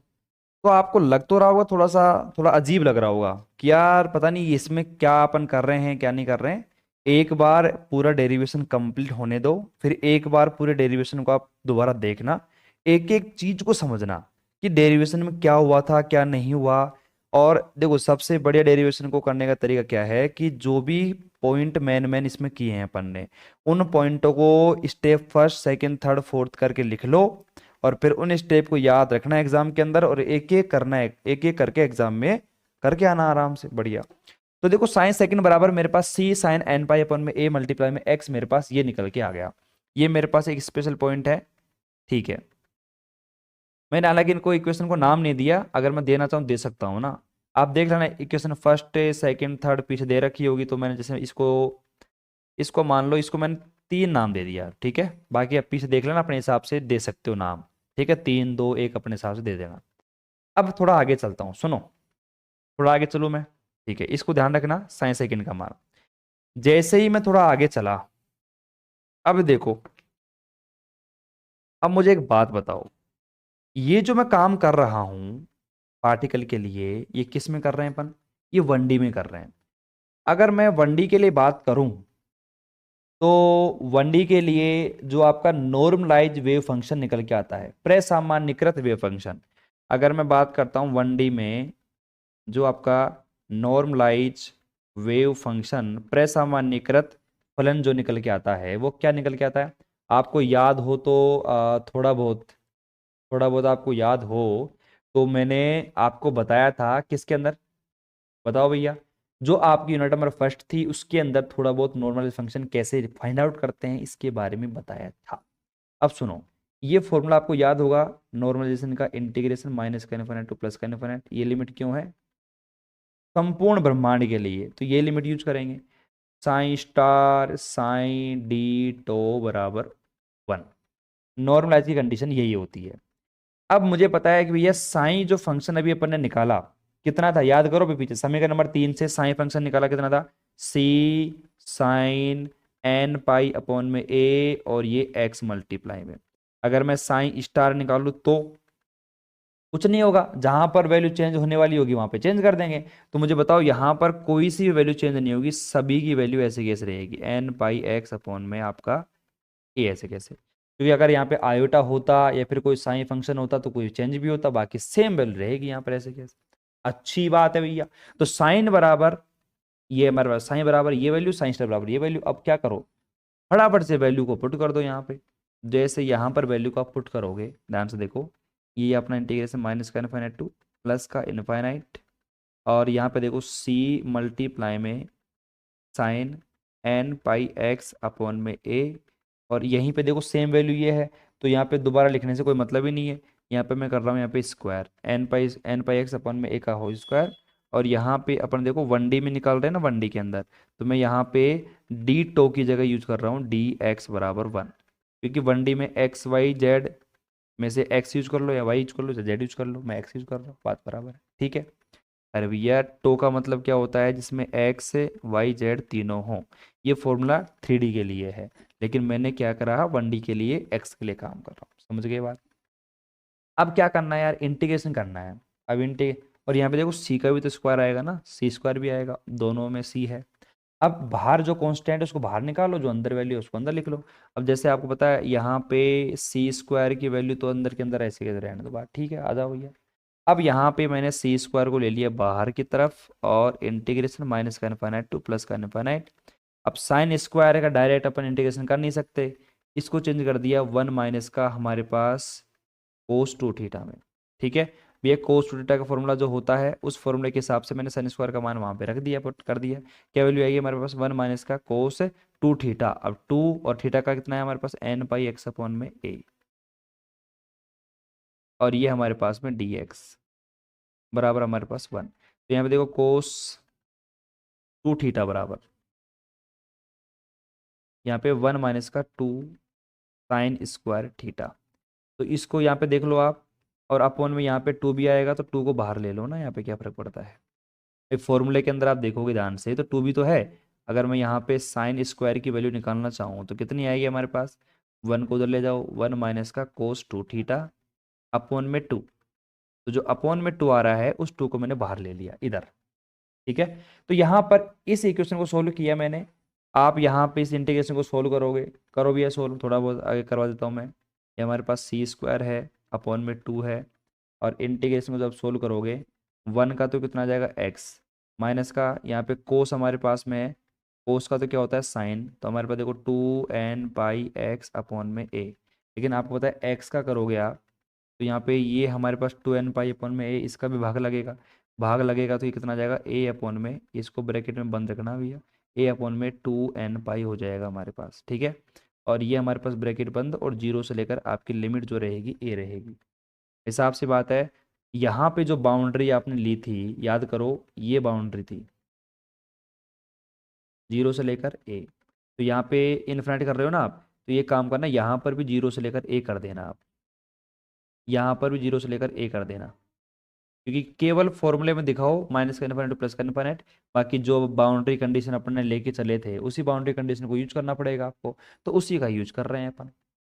तो आपको लग तो रहा होगा थोड़ा सा, थोड़ा अजीब लग रहा होगा कि यार पता नहीं इसमें क्या अपन कर रहे हैं क्या नहीं कर रहे हैं। एक बार पूरा डेरिवेशन कंप्लीट होने दो, फिर एक बार पूरे डेरिवेशन को आप दोबारा देखना, एक एक चीज को समझना कि डेरिवेशन में क्या हुआ था क्या नहीं हुआ। और देखो सबसे बढ़िया डेरिवेशन को करने का तरीका क्या है कि जो भी पॉइंट मैन मैन इसमें किए हैं अपन ने, उन पॉइंटों को step first second third fourth करके लिख लो, और फिर उन स्टेप को याद रखना एग्जाम के अंदर, और एक एक करना है, एक एक करके एग्जाम में करके आना आराम से बढ़िया। तो देखो साइन सेकंड बराबर मेरे पास सी साइन एन पाई अपन में ए मल्टीप्लाई में एक्स, मेरे पास ये निकल के आ गया। ये मेरे पास एक स्पेशल पॉइंट है। ठीक है, मैंने हालांकि इनको इक्वेशन को नाम नहीं दिया, अगर मैं देना चाहूँ दे सकता हूँ ना। आप देख लेना इक्वेशन फर्स्ट सेकंड थर्ड पीछे दे रखी होगी, तो मैंने जैसे इसको इसको मान लो, इसको मैंने तीन नाम दे दिया, ठीक है। बाकी आप पीछे देख लेना, अपने हिसाब से दे सकते हो नाम। ठीक है, तीन दो एक अपने हिसाब से दे देना। अब थोड़ा आगे चलता हूँ, सुनो, थोड़ा आगे चलूँ मैं। ठीक है, इसको ध्यान रखना, साइन सेकंड का मान। जैसे ही मैं थोड़ा आगे चला, अब देखो, अब मुझे एक बात बताओ, ये जो मैं काम कर रहा हूँ पार्टिकल के लिए, ये किस में कर रहे हैं अपन? ये 1D में कर रहे हैं। अगर मैं 1D के लिए बात करूं, तो 1D के लिए जो आपका नॉर्मलाइज वेव फंक्शन निकल के आता है, प्रसामान्यकृत वेव फंक्शन, अगर मैं बात करता हूं 1D में, जो आपका नॉर्मलाइज वेव फंक्शन प्रसामान्यकृत फलन जो निकल के आता है, वो क्या निकल के आता है? आपको याद हो तो थोड़ा बहुत आपको याद हो तो मैंने आपको बताया था किसके अंदर, बताओ भैया। जो आपकी यूनिट नंबर फर्स्ट थी उसके अंदर थोड़ा बहुत नॉर्मल फंक्शन कैसे फाइंड आउट करते हैं इसके बारे में बताया था। अब सुनो, ये फॉर्मूला आपको याद होगा, नॉर्मलाइजेशन का, इंटीग्रेशन माइनस का इनफिनिट टू प्लस का इनफिनिट। ये लिमिट क्यों है? संपूर्ण ब्रह्मांड के लिए तो ये लिमिट यूज करेंगे, psi star psi d tau बराबर 1। नॉर्मलाइज की कंडीशन यही होती है। अब मुझे पता है कि भैया साइन जो फंक्शन अभी अपन ने निकाला कितना था, याद करो अभी पीछे समीकरण नंबर 3 से साइन फंक्शन निकाला कितना था? सी साइन एन पाई अपॉन में ए, और ये एक्स मल्टीप्लाई में। अगर मैं साइन स्टार निकालू तो कुछ नहीं होगा, जहां पर वैल्यू चेंज होने वाली होगी वहां पे चेंज कर देंगे। तो मुझे बताओ यहां पर कोई सी भी वैल्यू चेंज नहीं होगी, सभी की वैल्यू ऐसे कैसे रहेगी? एन पाई एक्स अपॉन में आपका ए, ऐसे कैसे? क्योंकि अगर यहाँ पे आयोटा होता या फिर कोई साइन फंक्शन होता तो कोई चेंज भी होता, बाकी सेम वैल्यू रहेगी यहाँ पर, ऐसे कैसे? अच्छी बात है भैया। तो साइन बराबर ये हमारे पास, साइन बराबर ये वैल्यू, साइन स्टार बराबर ये वैल्यू। अब क्या करो, फटाफट से वैल्यू को पुट कर दो यहाँ पे। जैसे यहाँ पर वैल्यू को आप पुट करोगे, ध्यान से देखो, ये अपना इंटीग्रेशन माइनस का इनफाइनाइट टू प्लस का इनफाइनाइट, और यहाँ पे देखो सी मल्टीप्लाई में साइन एन पाई एक्स अपॉन में ए, और यहीं पे देखो सेम वैल्यू ये है, तो यहाँ पे दोबारा लिखने से कोई मतलब ही नहीं है। यहाँ पे मैं कर रहा हूँ यहाँ पे स्क्वायर एन पाई एक्स अपॉन में ए का होल स्क्वायर, और यहाँ पे अपन देखो 1D में निकाल रहे हैं ना, 1D के अंदर, तो मैं यहाँ पे डी टो की जगह यूज कर रहा हूँ डी एक्स बराबर 1, क्योंकि 1D में एक्स वाई जेड में से एक्स यूज कर लो या वाई यूज कर लो या जेड यूज कर लो, मैं एक्स यूज कर रहा हूँ, बात बराबर है, ठीक है। अरे भैया टो का मतलब क्या होता है? जिसमें एक्स वाई जेड तीनों हों। ये फॉर्मूला 3D के लिए है, लेकिन मैंने क्या करा है 1D के लिए एक्स के लिए काम कर रहा हूँ, समझ गए बात? अब क्या करना है यार, इंटीग्रेशन करना है। अब और यहाँ पे देखो सी का भी तो स्क्वायर आएगा ना, सी स्क्वायर भी आएगा, दोनों में सी है। अब बाहर जो कांस्टेंट है उसको बाहर निकालो, जो अंदर वैल्यू है उसको अंदर लिख लो। अब जैसे आपको पता है यहाँ पे सी स्क्वायर की वैल्यू तो अंदर के अंदर ऐसे कैसे रहने दो बात, ठीक है, आ जाओ भैया। अब यहाँ पे मैंने सी स्क्वायर को ले लिया बाहर की तरफ, और इंटीग्रेशन माइनस का इनफाइनाइट टू प्लस का इनफाइनाइट। अब साइन स्क्वायर का डायरेक्ट अपन इंटीग्रेशन कर नहीं सकते, इसको चेंज कर दिया 1 माइनस का हमारे पास कोस टू थीटा में, ठीक है। ये कोस टू थीटा का फॉर्मूला जो होता है उस फॉर्मूले के हिसाब से मैंने साइन स्क्वायर का मान वहां पे रख दिया, पुट कर दिया। क्या वैल्यू आएगी हमारे पास? 1 माइनस का कोस टू थीटा। अब टू और थीटा का कितना है हमारे पास? एन पाई एक्स अपॉन में ए, और ये हमारे पास में डी एक्स बराबर हमारे पास 1। तो यहाँ पे देखो कोस टू थीटा बराबर, यहाँ पे 1 माइनस का टू साइन स्क्वायर थीटा। तो इसको यहाँ पे देख लो आप, और अपॉन में यहाँ पे टू भी आएगा, तो टू को बाहर ले लो ना, यहाँ पे क्या फर्क पड़ता है? एक फॉर्मूले के अंदर आप देखोगे ध्यान से तो टू भी तो है। अगर मैं यहाँ पे साइन स्क्वायर की वैल्यू निकालना चाहूँ तो कितनी आएगी हमारे पास? 1 को उधर ले जाओ, 1 माइनस का कोस टू थीटा, अपॉन में 2। तो जो अपॉन में 2 आ रहा है उस 2 को मैंने बाहर ले लिया इधर। ठीक है, तो यहां पर इस इक्वेशन को सोल्व किया मैंने। आप यहां पे इस इंटीग्रेशन को सोल्व करोगे, करो भैया सोल्व, थोड़ा बहुत आगे करवा देता हूं मैं। ये हमारे पास सी स्क्वायर है, अपॉन में 2 है, और इंटीग्रेशन को जब सोल्व करोगे 1 का तो कितना आ जाएगा एक्स, माइनस का यहाँ पे कोस हमारे पास में है, कोस का तो क्या होता है साइन, तो हमारे पास देखो 2n पाई x अपॉन में a। लेकिन आपको पता है एक्स का करोगे आप, तो यहाँ पे ये हमारे पास 2n पाई अपॉन में a, इसका भी भाग लगेगा, भाग लगेगा तो ये कितना आ जाएगा a अपॉन में, इसको ब्रैकेट में बंद रखना भैया, a अपॉन में 2n पाई हो जाएगा हमारे पास। ठीक है, और ये हमारे पास ब्रैकेट बंद, और जीरो से लेकर आपकी लिमिट जो रहेगी a रहेगी। हिसाब से बात है। यहाँ पे जो बाउंड्री आपने ली थी याद करो, ये बाउंड्री थी जीरो से लेकर ए, तो यहाँ पे इन्फिनिटी कर रहे हो ना आप, तो ये काम करना, यहाँ पर भी जीरो से लेकर ए कर देना आप, यहाँ पर भी जीरो से लेकर ए कर देना, क्योंकि केवल फॉर्मूले में दिखाओ माइनस का इन्फिनिटी प्लस का इन्फिनिट, बाकी जो बाउंड्री कंडीशन अपन ने लेके चले थे उसी बाउंड्री कंडीशन को यूज करना पड़ेगा आपको, तो उसी का यूज कर रहे हैं अपन।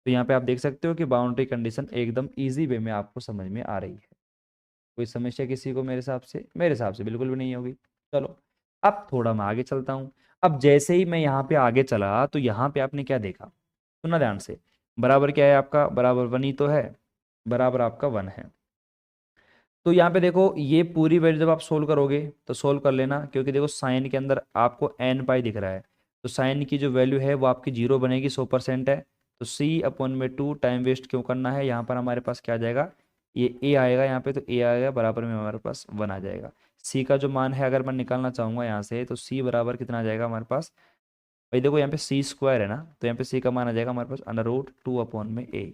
तो यहाँ पे आप देख सकते हो कि बाउंड्री कंडीशन एकदम ईजी वे में आपको समझ में आ रही है। कोई समस्या किसी को? मेरे हिसाब से बिल्कुल भी नहीं होगी। चलो, अब थोड़ा मैं आगे चलता हूँ। अब जैसे ही मैं यहाँ पे आगे चला तो यहाँ पे आपने क्या देखा, सुना ध्यान से, बराबर क्या है आपका, बराबर 1 ही तो है, बराबर आपका 1 है। तो यहाँ पे देखो ये पूरी वैल्यू जब आप सोल्व करोगे तो सोल्व कर लेना, क्योंकि देखो साइन के अंदर आपको एन पाई दिख रहा है, तो साइन की जो वैल्यू है वो आपकी जीरो बनेगी, 100% है। तो सी अपॉन में 2, टाइम वेस्ट क्यों करना है, यहाँ पर हमारे पास क्या आ जाएगा, ये ए आएगा यहाँ पे, तो ए आएगा बराबर में हमारे पास 1 आ जाएगा। सी का जो मान है अगर मैं निकालना चाहूँगा यहाँ से, तो सी बराबर कितना आ जाएगा हमारे पास, भाई देखो यहाँ पे सी स्क्वायर है ना, तो यहाँ पे सी का मान आ जाएगा हमारे पास अंडर रूट 2 अपॉन में ए।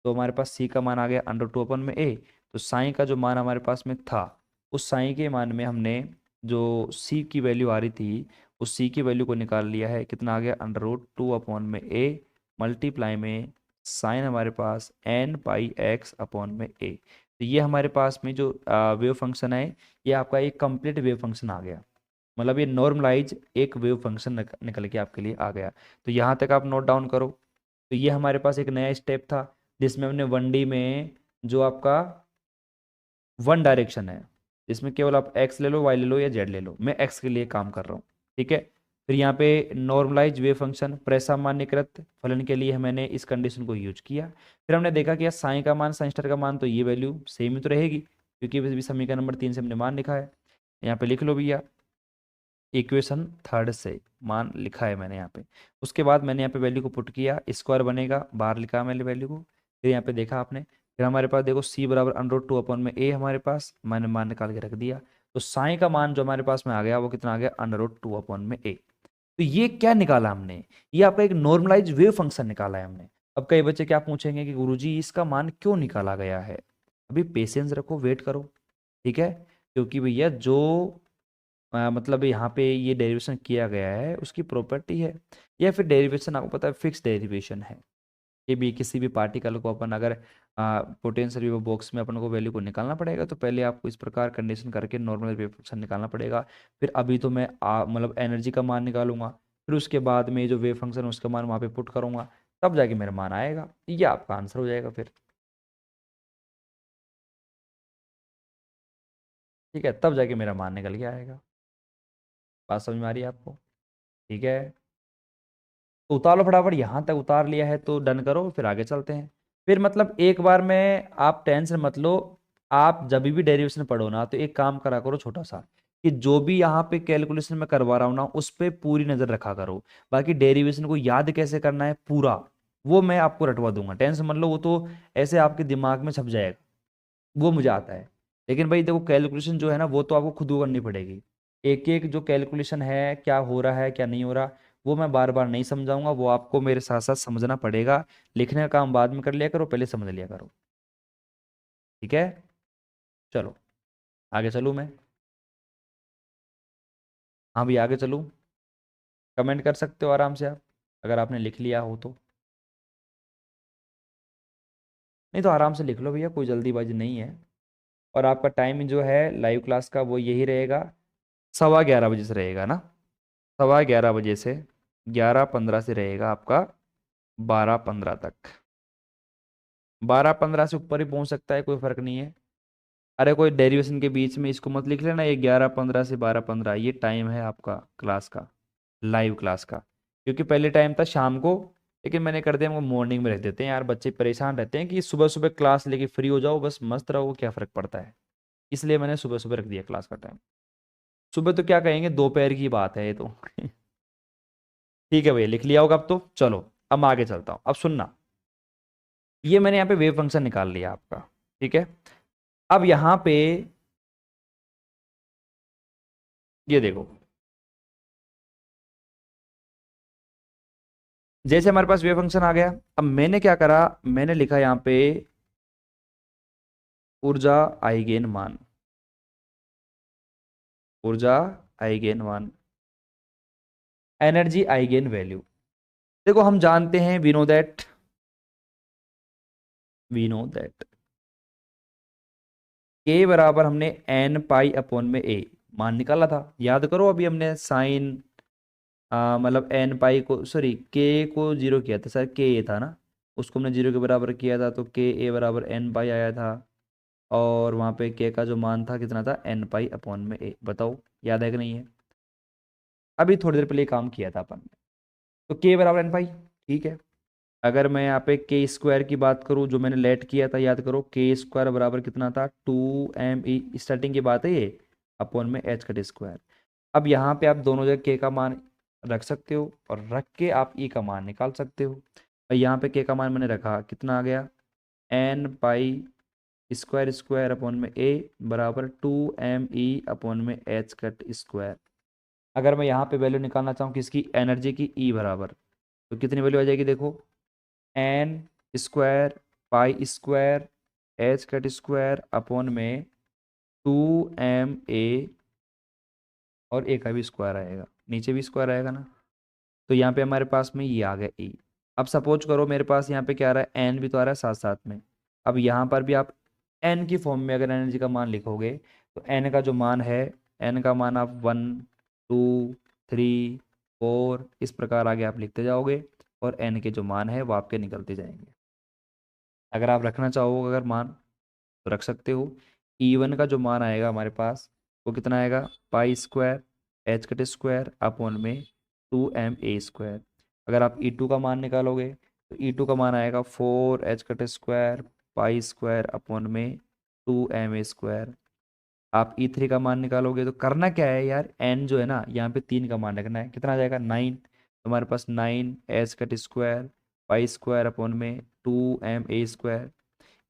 तो हमारे पास सी का मान आ गया अंडर 2 अपन में ए। तो साइन का जो मान हमारे पास में था, उस साइन के मान में हमने जो सी की वैल्यू आ रही थी, उस सी की वैल्यू को निकाल लिया है, कितना आ गया अंडर रूट 2 अपॉन में ए, मल्टीप्लाई में साइन हमारे पास n पाई x अपॉन में ए। तो ये हमारे पास में जो वेव फंक्शन है, ये आपका एक कंप्लीट वेव फंक्शन आ गया, मतलब ये नॉर्मलाइज एक वेव फंक्शन निकल के आपके लिए आ गया। तो यहाँ तक आप नोट डाउन करो। तो ये हमारे पास एक नया स्टेप था जिसमें हमने 1D में जो आपका वन डायरेक्शन है, इसमें केवल आप एक्स ले लो, वाई ले लो या जेड ले लो, मैं एक्स के लिए काम कर रहा हूँ। ठीक है, फिर यहाँ पे नॉर्मलाइज वेव फंक्शन प्रसामान्यकृत फलन के लिए मैंने इस कंडीशन को यूज किया। फिर हमने देखा कि यार साइन का मान, साइन स्टार का मान, तो ये वैल्यू सेम ही तो रहेगी, क्योंकि भी समीकरण नंबर 3 से हमने मान लिखा है। यहाँ पे लिख लो भैया, इक्वेशन थर्ड से मान लिखा है मैंने यहाँ पे। उसके बाद मैंने यहाँ पे वैल्यू को पुट किया, स्क्वायर बनेगा, बाहर लिखा मैंने वैल्यू को। फिर यहाँ पे देखा आपने, फिर हमारे पास देखो सी बराबर अंडर 2 अपॉन में ए, हमारे पास मैंने मान निकाल के रख दिया। तो साइन का मान जो हमारे पास में आ गया वो कितना आ गया, अंडर रूट 2 अपॉन में ए। तो ये क्या निकाला हमने, ये आपका एक नॉर्मलाइज वेव फंक्शन निकाला है हमने। अब कई बच्चे क्या पूछेंगे कि गुरुजी इसका मान क्यों निकाला गया है, अभी पेशेंस रखो, वेट करो। ठीक है, क्योंकि भैया जो मतलब यहाँ पे ये डेरिवेशन किया गया है उसकी प्रॉपर्टी है, या फिर डेरिवेशन आपको पता है फिक्स डेरिवेशन है। ये भी किसी भी पार्टिकल को अपन अगर पोटेंशियल वेव बॉक्स में अपन को वैल्यू को निकालना पड़ेगा, तो पहले आपको इस प्रकार कंडीशन करके नॉर्मल वेव फंक्शन निकालना पड़ेगा। फिर अभी तो मैं मतलब एनर्जी का मान निकालूंगा, फिर उसके बाद में जो वेव फंक्शन है उसका मान वहाँ पे पुट करूंगा, तब जाके मेरा मान आएगा, ये आपका आंसर हो जाएगा फिर। ठीक है, तब जाके मेरा मान निकल के आएगा। बात समझ में आ रही है आपको? ठीक है, तो उतार लो फटाफट, यहाँ तक उतार लिया है तो डन करो, फिर आगे चलते हैं। फिर मतलब एक बार में आप टेंशन मत लो, आप जब भी डेरिवेशन पढ़ो ना तो एक काम करा करो छोटा सा, कि जो भी यहाँ पे कैलकुलेशन में करवा रहा हूँ ना उस पर पूरी नजर रखा करो। बाकी डेरिवेशन को याद कैसे करना है पूरा, वो मैं आपको रटवा दूंगा, टेंशन मत लो, वो तो ऐसे आपके दिमाग में छप जाएगा, वो मुझे आता है। लेकिन भाई देखो कैलकुलेशन जो है ना वो तो आपको खुद को करनी पड़ेगी, एक एक जो कैलकुलेशन है क्या हो रहा है क्या नहीं हो रहा, वो मैं बार बार नहीं समझाऊंगा, वो आपको मेरे साथ साथ समझना पड़ेगा। लिखने का काम बाद में कर लिया करो, पहले समझ लिया करो। ठीक है, चलो आगे चलूँ मैं? हाँ भी आगे चलूँ, कमेंट कर सकते हो आराम से आप, अगर आपने लिख लिया हो तो। नहीं तो आराम से लिख लो भैया, कोई जल्दीबाजी नहीं है। और आपका टाइम जो है लाइव क्लास का वो यही रहेगा, 11:15 बजे से रहेगा ना, 11:15 बजे से 11:15 से रहेगा आपका 12:15 तक। 12-15 से ऊपर ही पहुंच सकता है, कोई फर्क नहीं है। अरे कोई डेरिवेशन के बीच में इसको मत लिख लेना, ये 11-15 से 12-15 ये टाइम है आपका क्लास का, लाइव क्लास का। क्योंकि पहले टाइम था शाम को, लेकिन मैंने कर दिया, हमको मॉर्निंग में रख देते हैं यार, बच्चे परेशान रहते हैं कि सुबह सुबह क्लास लेके फ्री हो जाओ बस मस्त रहो, क्या फ़र्क पड़ता है। इसलिए मैंने सुबह सुबह रख दिया क्लास का टाइम। सुबह तो क्या कहेंगे, दोपहर की बात है ये तो। ठीक है भैया, लिख लिया होगा अब तो। चलो अब मैं आगे चलता हूँ, अब सुनना। ये मैंने यहाँ पे वेव फंक्शन निकाल लिया आपका, ठीक है। अब यहाँ पे ये देखो, जैसे हमारे पास वेव फंक्शन आ गया, अब मैंने क्या करा, मैंने लिखा यहाँ पे ऊर्जा आइगेन मान, ऊर्जा आइगेन मान, एनर्जी आइगेन वैल्यू। देखो हम जानते हैं, वी नो दैट के बराबर हमने एन पाई अपॉन में ए मान निकाला था, याद करो। अभी हमने साइन मतलब एन पाई को, सॉरी के को जीरो किया था सर, के ए था ना, उसको हमने जीरो के बराबर किया था, तो के ए बराबर एन पाई आया था। और वहाँ पे के का जो मान था कितना था, एन पाई अपॉन में ए। बताओ याद है कि नहीं है। अभी थोड़ी देर पहले ये काम किया था अपन ने। तो के बराबर एन पाई, ठीक है। अगर मैं यहाँ पे के स्क्वायर की बात करूँ, जो मैंने लेट किया था, याद करो के स्क्वायर बराबर कितना था, 2m ई, स्टार्टिंग की बात है ये, अपॉन में एच कट स्क्वायर। अब यहाँ पे आप दोनों जगह के का मान रख सकते हो, और रख के आप ई का मान निकाल सकते हो। और यहाँ पे के का मान मैंने रखा, कितना आ गया, n pi square square upon में ए बराबर 2m ई अपॉन में एच कट स्क्वायर। अगर मैं यहाँ पे वैल्यू निकालना चाहूँ किसकी, एनर्जी की, ई बराबर, तो कितनी वैल्यू आ जाएगी देखो, n square pi square h cut square upon में 2m ए, और ए का भी स्क्वायर आएगा, नीचे भी स्क्वायर आएगा ना। तो यहाँ पे हमारे पास में ये आ गया ई। अब सपोज करो मेरे पास यहाँ पे क्या आ रहा है, एन भी तो आ रहा है साथ साथ में। अब यहाँ पर भी आप एन की फॉर्म में अगर एनर्जी का मान लिखोगे, तो एन का जो मान है, एन का मान आप 1, 2, 3, 4 इस प्रकार आगे आप लिखते जाओगे, और एन के जो मान है वो आपके निकलते जाएंगे। अगर आप रखना चाहो अगर मान, तो रख सकते हो। ई वन का जो मान आएगा हमारे पास, वो कितना आएगा, पाई square h cut square upon में 2m ए स्क्वायर। अगर आप ई टू का मान निकालोगे, तो ई टू का मान आएगा 4 H cut square pi square upon में 2m ए स्क्वायर। आप ई थ्री का मान निकालोगे, तो करना क्या है यार, एन जो है ना यहाँ पे 3 का मान रखना है, कितना आ जाएगा 9। तो हमारे पास 9 H cut square pi square upon में 2m ए स्क्वायर।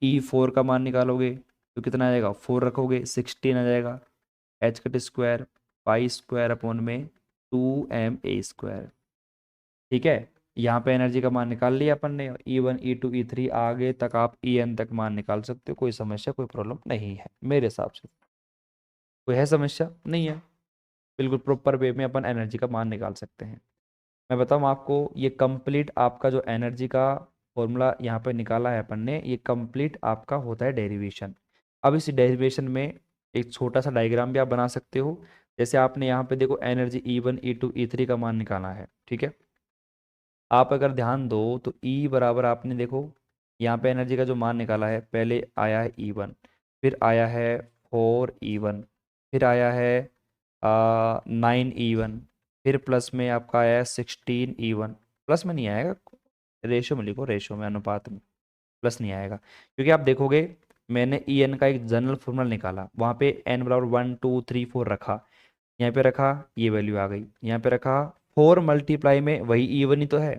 ई फोर का मान निकालोगे, तो कितना आ जाएगा, 4 रखोगे 16 आ जाएगा, H cut square pi square upon में 2m ए स्क्वायर। ठीक है। यहाँ पे एनर्जी का मान निकाल लिया अपन ने, E1 E2 E3 आगे तक आप En तक मान निकाल सकते हो, कोई समस्या कोई प्रॉब्लम नहीं है मेरे हिसाब से। कोई है समस्या नहीं है, बिल्कुल प्रॉपर वे में अपन एनर्जी का मान निकाल सकते हैं। मैं बताऊँ आपको, ये कंप्लीट आपका जो एनर्जी का फॉर्मूला यहाँ पे निकाला है अपन ने, ये कंप्लीट आपका होता है डेरिवेशन। अब इस डेरिवेशन में एक छोटा सा डायग्राम भी आप बना सकते हो। जैसे आपने यहाँ पे देखो एनर्जी E1 E2 E3 का मान निकाला है, ठीक है। आप अगर ध्यान दो, तो ई बराबर आपने देखो, यहाँ पे एनर्जी का जो मान निकाला है, पहले आया है E1, फिर आया है 4E1, फिर आया है 9E1, फिर प्लस में आपका आया है 16E1। प्लस में नहीं आएगा, रेशो में लिखो, रेशो में, अनुपात में, प्लस नहीं आएगा। क्योंकि आप देखोगे, मैंने ई एन का एक जनरल फॉर्मूला निकाला, वहाँ पे एन बराबर 1 2 3 4 रखा, यहाँ पे रखा, ये वैल्यू आ गई, यहाँ पे रखा, 4 मल्टीप्लाई में वही E1 ही तो है।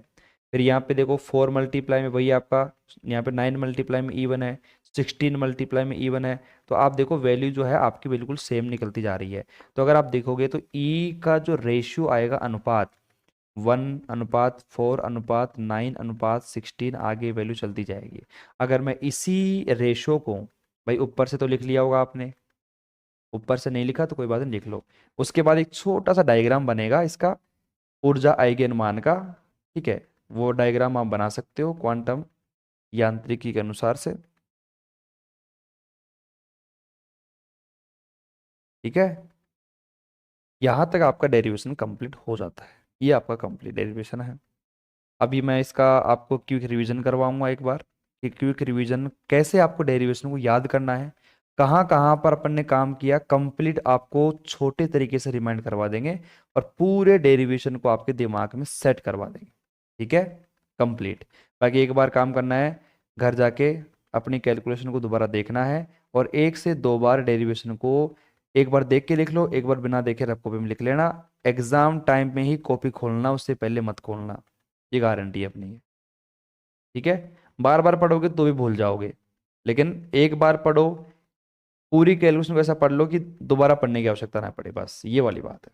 फिर यहाँ पे देखो 4 मल्टीप्लाई में वही आपका, यहाँ पे 9 मल्टीप्लाई में E1 है, 16 मल्टीप्लाई में E1 है। तो आप देखो वैल्यू जो है आपकी बिल्कुल सेम निकलती जा रही है। तो अगर आप देखोगे, तो ई का जो रेशियो आएगा, अनुपात 1:4:9:16 आगे वैल्यू चलती जाएगी। अगर मैं इसी रेशो को, भाई ऊपर से तो लिख लिया होगा आपने, ऊपर से नहीं लिखा तो कोई बात नहीं, लिख लो। उसके बाद एक छोटा सा डायग्राम बनेगा इसका, ऊर्जा आइगेन मान का, ठीक है। वो डायग्राम आप बना सकते हो क्वांटम यांत्रिकी के अनुसार से, ठीक है। यहाँ तक आपका डेरिवेशन कंप्लीट हो जाता है, ये आपका कंप्लीट डेरिवेशन है। अभी मैं इसका आपको क्विक रिवीजन करवाऊंगा एक बार, कि क्विक रिवीजन कैसे आपको डेरिवेशन को याद करना है, कहाँ कहाँ पर अपन ने काम किया, कंप्लीट आपको छोटे तरीके से रिमाइंड करवा देंगे और पूरे डेरिवेशन को आपके दिमाग में सेट करवा देंगे। ठीक है, कंप्लीट। बाकी एक बार काम करना है, घर जाके अपनी कैलकुलेशन को दोबारा देखना है और 1 से 2 बार डेरिवेशन को एक बार देख के लिख लो, एक बार बिना देखे रफ कॉपी में लिख लेना। एग्जाम टाइम में ही कॉपी खोलना, उससे पहले मत खोलना, ये गारंटी है अपनी। ठीक है, बार बार पढ़ोगे तो भी भूल जाओगे, लेकिन एक बार पढ़ो, पूरी कैलकुलेशन को ऐसा पढ़ लो कि दोबारा पढ़ने की आवश्यकता ना पड़े, बस ये वाली बात है।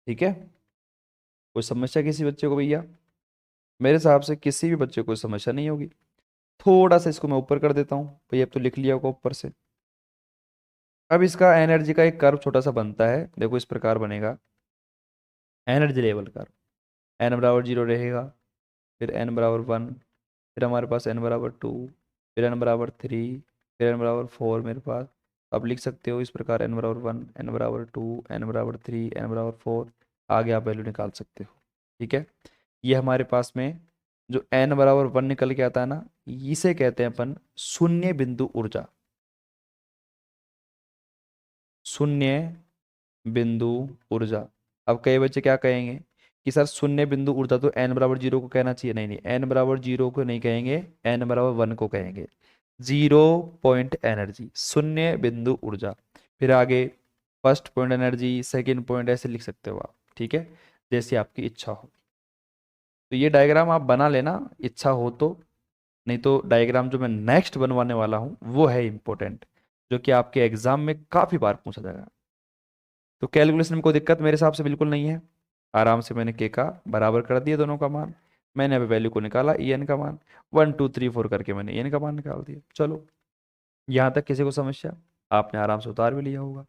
ठीक है, कोई समस्या किसी बच्चे को भैया? मेरे हिसाब से किसी भी बच्चे को कोई समस्या नहीं होगी। थोड़ा सा इसको मैं ऊपर कर देता हूँ भैया, अब तो लिख लिया होगा ऊपर से। अब इसका एनर्जी का एक कर्व छोटा सा बनता है, देखो इस प्रकार बनेगा। एनर्जी लेवल कर्व, एन बराबर 0 रहेगा, फिर एन बराबर 1, फिर हमारे पास एन बराबर 2, फिर एन बराबर 3, फिर एन बराबर 4 मेरे पास। आप लिख सकते हो इस प्रकार, एन बराबर 1, एन बराबर 2, एन बराबर 3, एन बराबर 4, आगे आप वैल्यू निकाल सकते हो। ठीक है, ये हमारे पास में जो एन बराबर 1 निकल के आता है ना, इसे कहते हैं अपन शून्य बिंदु ऊर्जा। शून्य बिंदु ऊर्जा। अब कई बच्चे क्या कहेंगे कि सर शून्य बिंदु ऊर्जा तो एन बराबर 0 को कहना चाहिए। नहीं नहीं, एन बराबर 0 को नहीं कहेंगे, एन बराबर 1 को कहेंगे। 0 पॉइंट एनर्जी, शून्य बिंदु ऊर्जा। फिर आगे first point energy, second point, ऐसे लिख सकते हो आप। ठीक है, जैसी आपकी इच्छा हो। तो ये डायग्राम आप बना लेना, इच्छा हो तो। नहीं तो डायग्राम जो मैं नेक्स्ट बनवाने वाला हूँ वो है इंपॉर्टेंट, जो कि आपके एग्जाम में काफी बार पूछा जाएगा। तो कैलकुलेशन में कोई दिक्कत मेरे हिसाब से बिल्कुल नहीं है। आराम से मैंने के का बराबर कर दिया दोनों का मान। मैंने अभी वैल्यू को निकाला, ई एन का मान 1 2 3 4 करके मैंने ई एन का मान निकाल दिया। चलो, यहाँ तक किसी को समस्या? आपने आराम से उतार भी लिया होगा।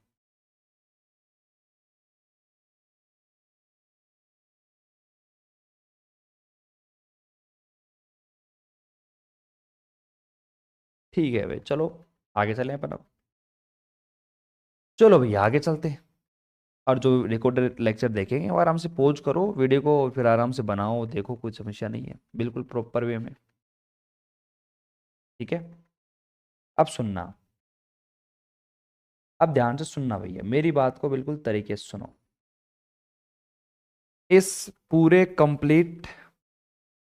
ठीक है भाई, चलो आगे चलें अपन अब। चलो भैया आगे चलते हैं। और जो रिकॉर्डेड लेक्चर देखेंगे वो आराम से पॉज करो वीडियो को, और फिर आराम से बनाओ, देखो कोई समस्या नहीं है, बिल्कुल प्रॉपर वे में। ठीक है, अब सुनना, अब ध्यान से सुनना भैया, मेरी बात को बिल्कुल तरीके से सुनो। इस पूरे कंप्लीट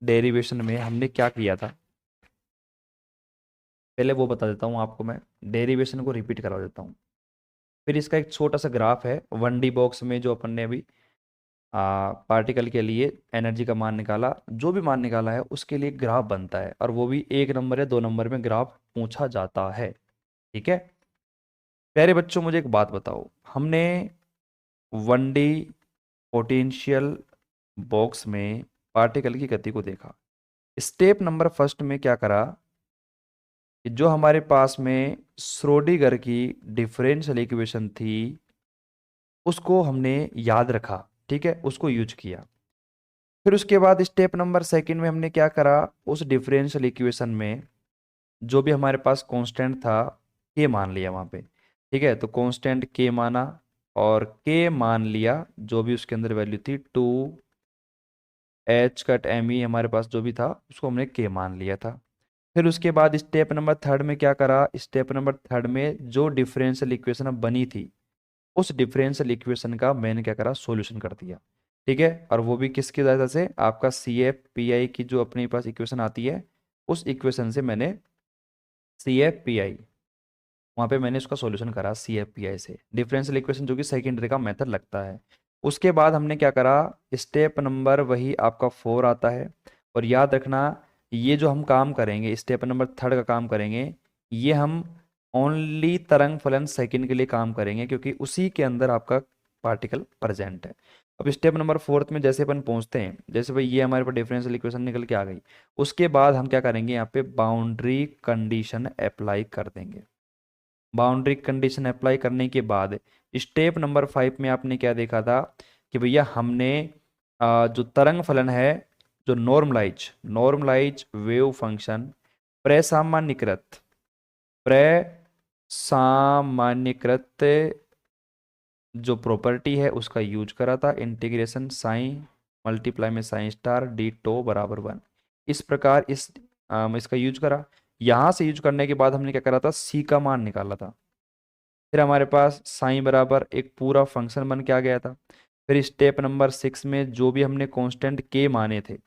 डेरिवेशन में हमने क्या किया था, पहले वो बता देता हूँ आपको मैं, डेरिवेशन को रिपीट करवा देता हूँ। फिर इसका एक छोटा सा ग्राफ है 1D बॉक्स में, जो अपन ने अभी पार्टिकल के लिए एनर्जी का मान निकाला, जो भी मान निकाला है उसके लिए ग्राफ बनता है, और वो भी 1 नंबर या 2 नंबर में ग्राफ पूछा जाता है। ठीक है, प्यारे बच्चों मुझे एक बात बताओ, हमने 1D पोटेंशियल बॉक्स में पार्टिकल की गति को देखा। स्टेप नंबर फर्स्ट में क्या करा कि जो हमारे पास में श्रोडिंगर की डिफरेंशियल इक्वेशन थी उसको हमने याद रखा। ठीक है, उसको यूज किया। फिर उसके बाद स्टेप नंबर सेकंड में हमने क्या करा, उस डिफरेंशियल इक्वेशन में जो भी हमारे पास कांस्टेंट था के मान लिया वहां पे। ठीक है, तो कांस्टेंट के माना, और के मान लिया जो भी उसके अंदर वैल्यू थी 2 H कट M E, हमारे पास जो भी था उसको हमने के मान लिया था। फिर उसके बाद स्टेप नंबर थर्ड में क्या करा, स्टेप नंबर थर्ड में जो डिफरेंशियल इक्वेशन अब बनी थी उस डिफरेंशियल इक्वेशन का मैंने क्या करा, सॉल्यूशन कर दिया। ठीक है, और वो भी किसकी वजह से, आपका CF/PI की जो अपने पास इक्वेशन आती है उस इक्वेशन से मैंने CF/PI, वहाँ पे मैंने इसका सॉल्यूशन करा CF/PI से, डिफरेंशियल इक्वेशन जो कि सेकेंडरी का मेथड लगता है। उसके बाद हमने क्या करा, स्टेप नंबर वही आपका 4 आता है। और याद रखना, ये जो हम काम करेंगे स्टेप नंबर थर्ड का काम करेंगे, ये हम ओनली तरंग फलन सेकंड के लिए काम करेंगे, क्योंकि उसी के अंदर आपका पार्टिकल प्रेजेंट है। अब स्टेप नंबर फोर्थ में जैसे अपन पहुंचते हैं, जैसे भाई ये हमारे पास डिफरेंशियल इक्वेशन निकल के आ गई, उसके बाद हम क्या करेंगे, यहाँ पे बाउंड्री कंडीशन अप्लाई कर देंगे। बाउंड्री कंडीशन अप्लाई करने के बाद स्टेप नंबर 5 में आपने क्या देखा था कि भैया हमने जो तरंग फलन है, जो नॉर्मलाइज नॉर्मलाइज वेव फंक्शन प्रसामान्यकृत प्रसामान्यकृत जो प्रॉपर्टी है उसका यूज करा था, इंटीग्रेशन साइन मल्टीप्लाई में साइन स्टार डी टो बराबर 1। इस प्रकार इसका यूज करा। यहाँ से यूज करने के बाद हमने क्या करा था, सी का मान निकाला था। फिर हमारे पास साइन बराबर एक पूरा फंक्शन बन के आ गया था। फिर स्टेप नंबर 6 में जो भी हमने कांस्टेंट के माने थे,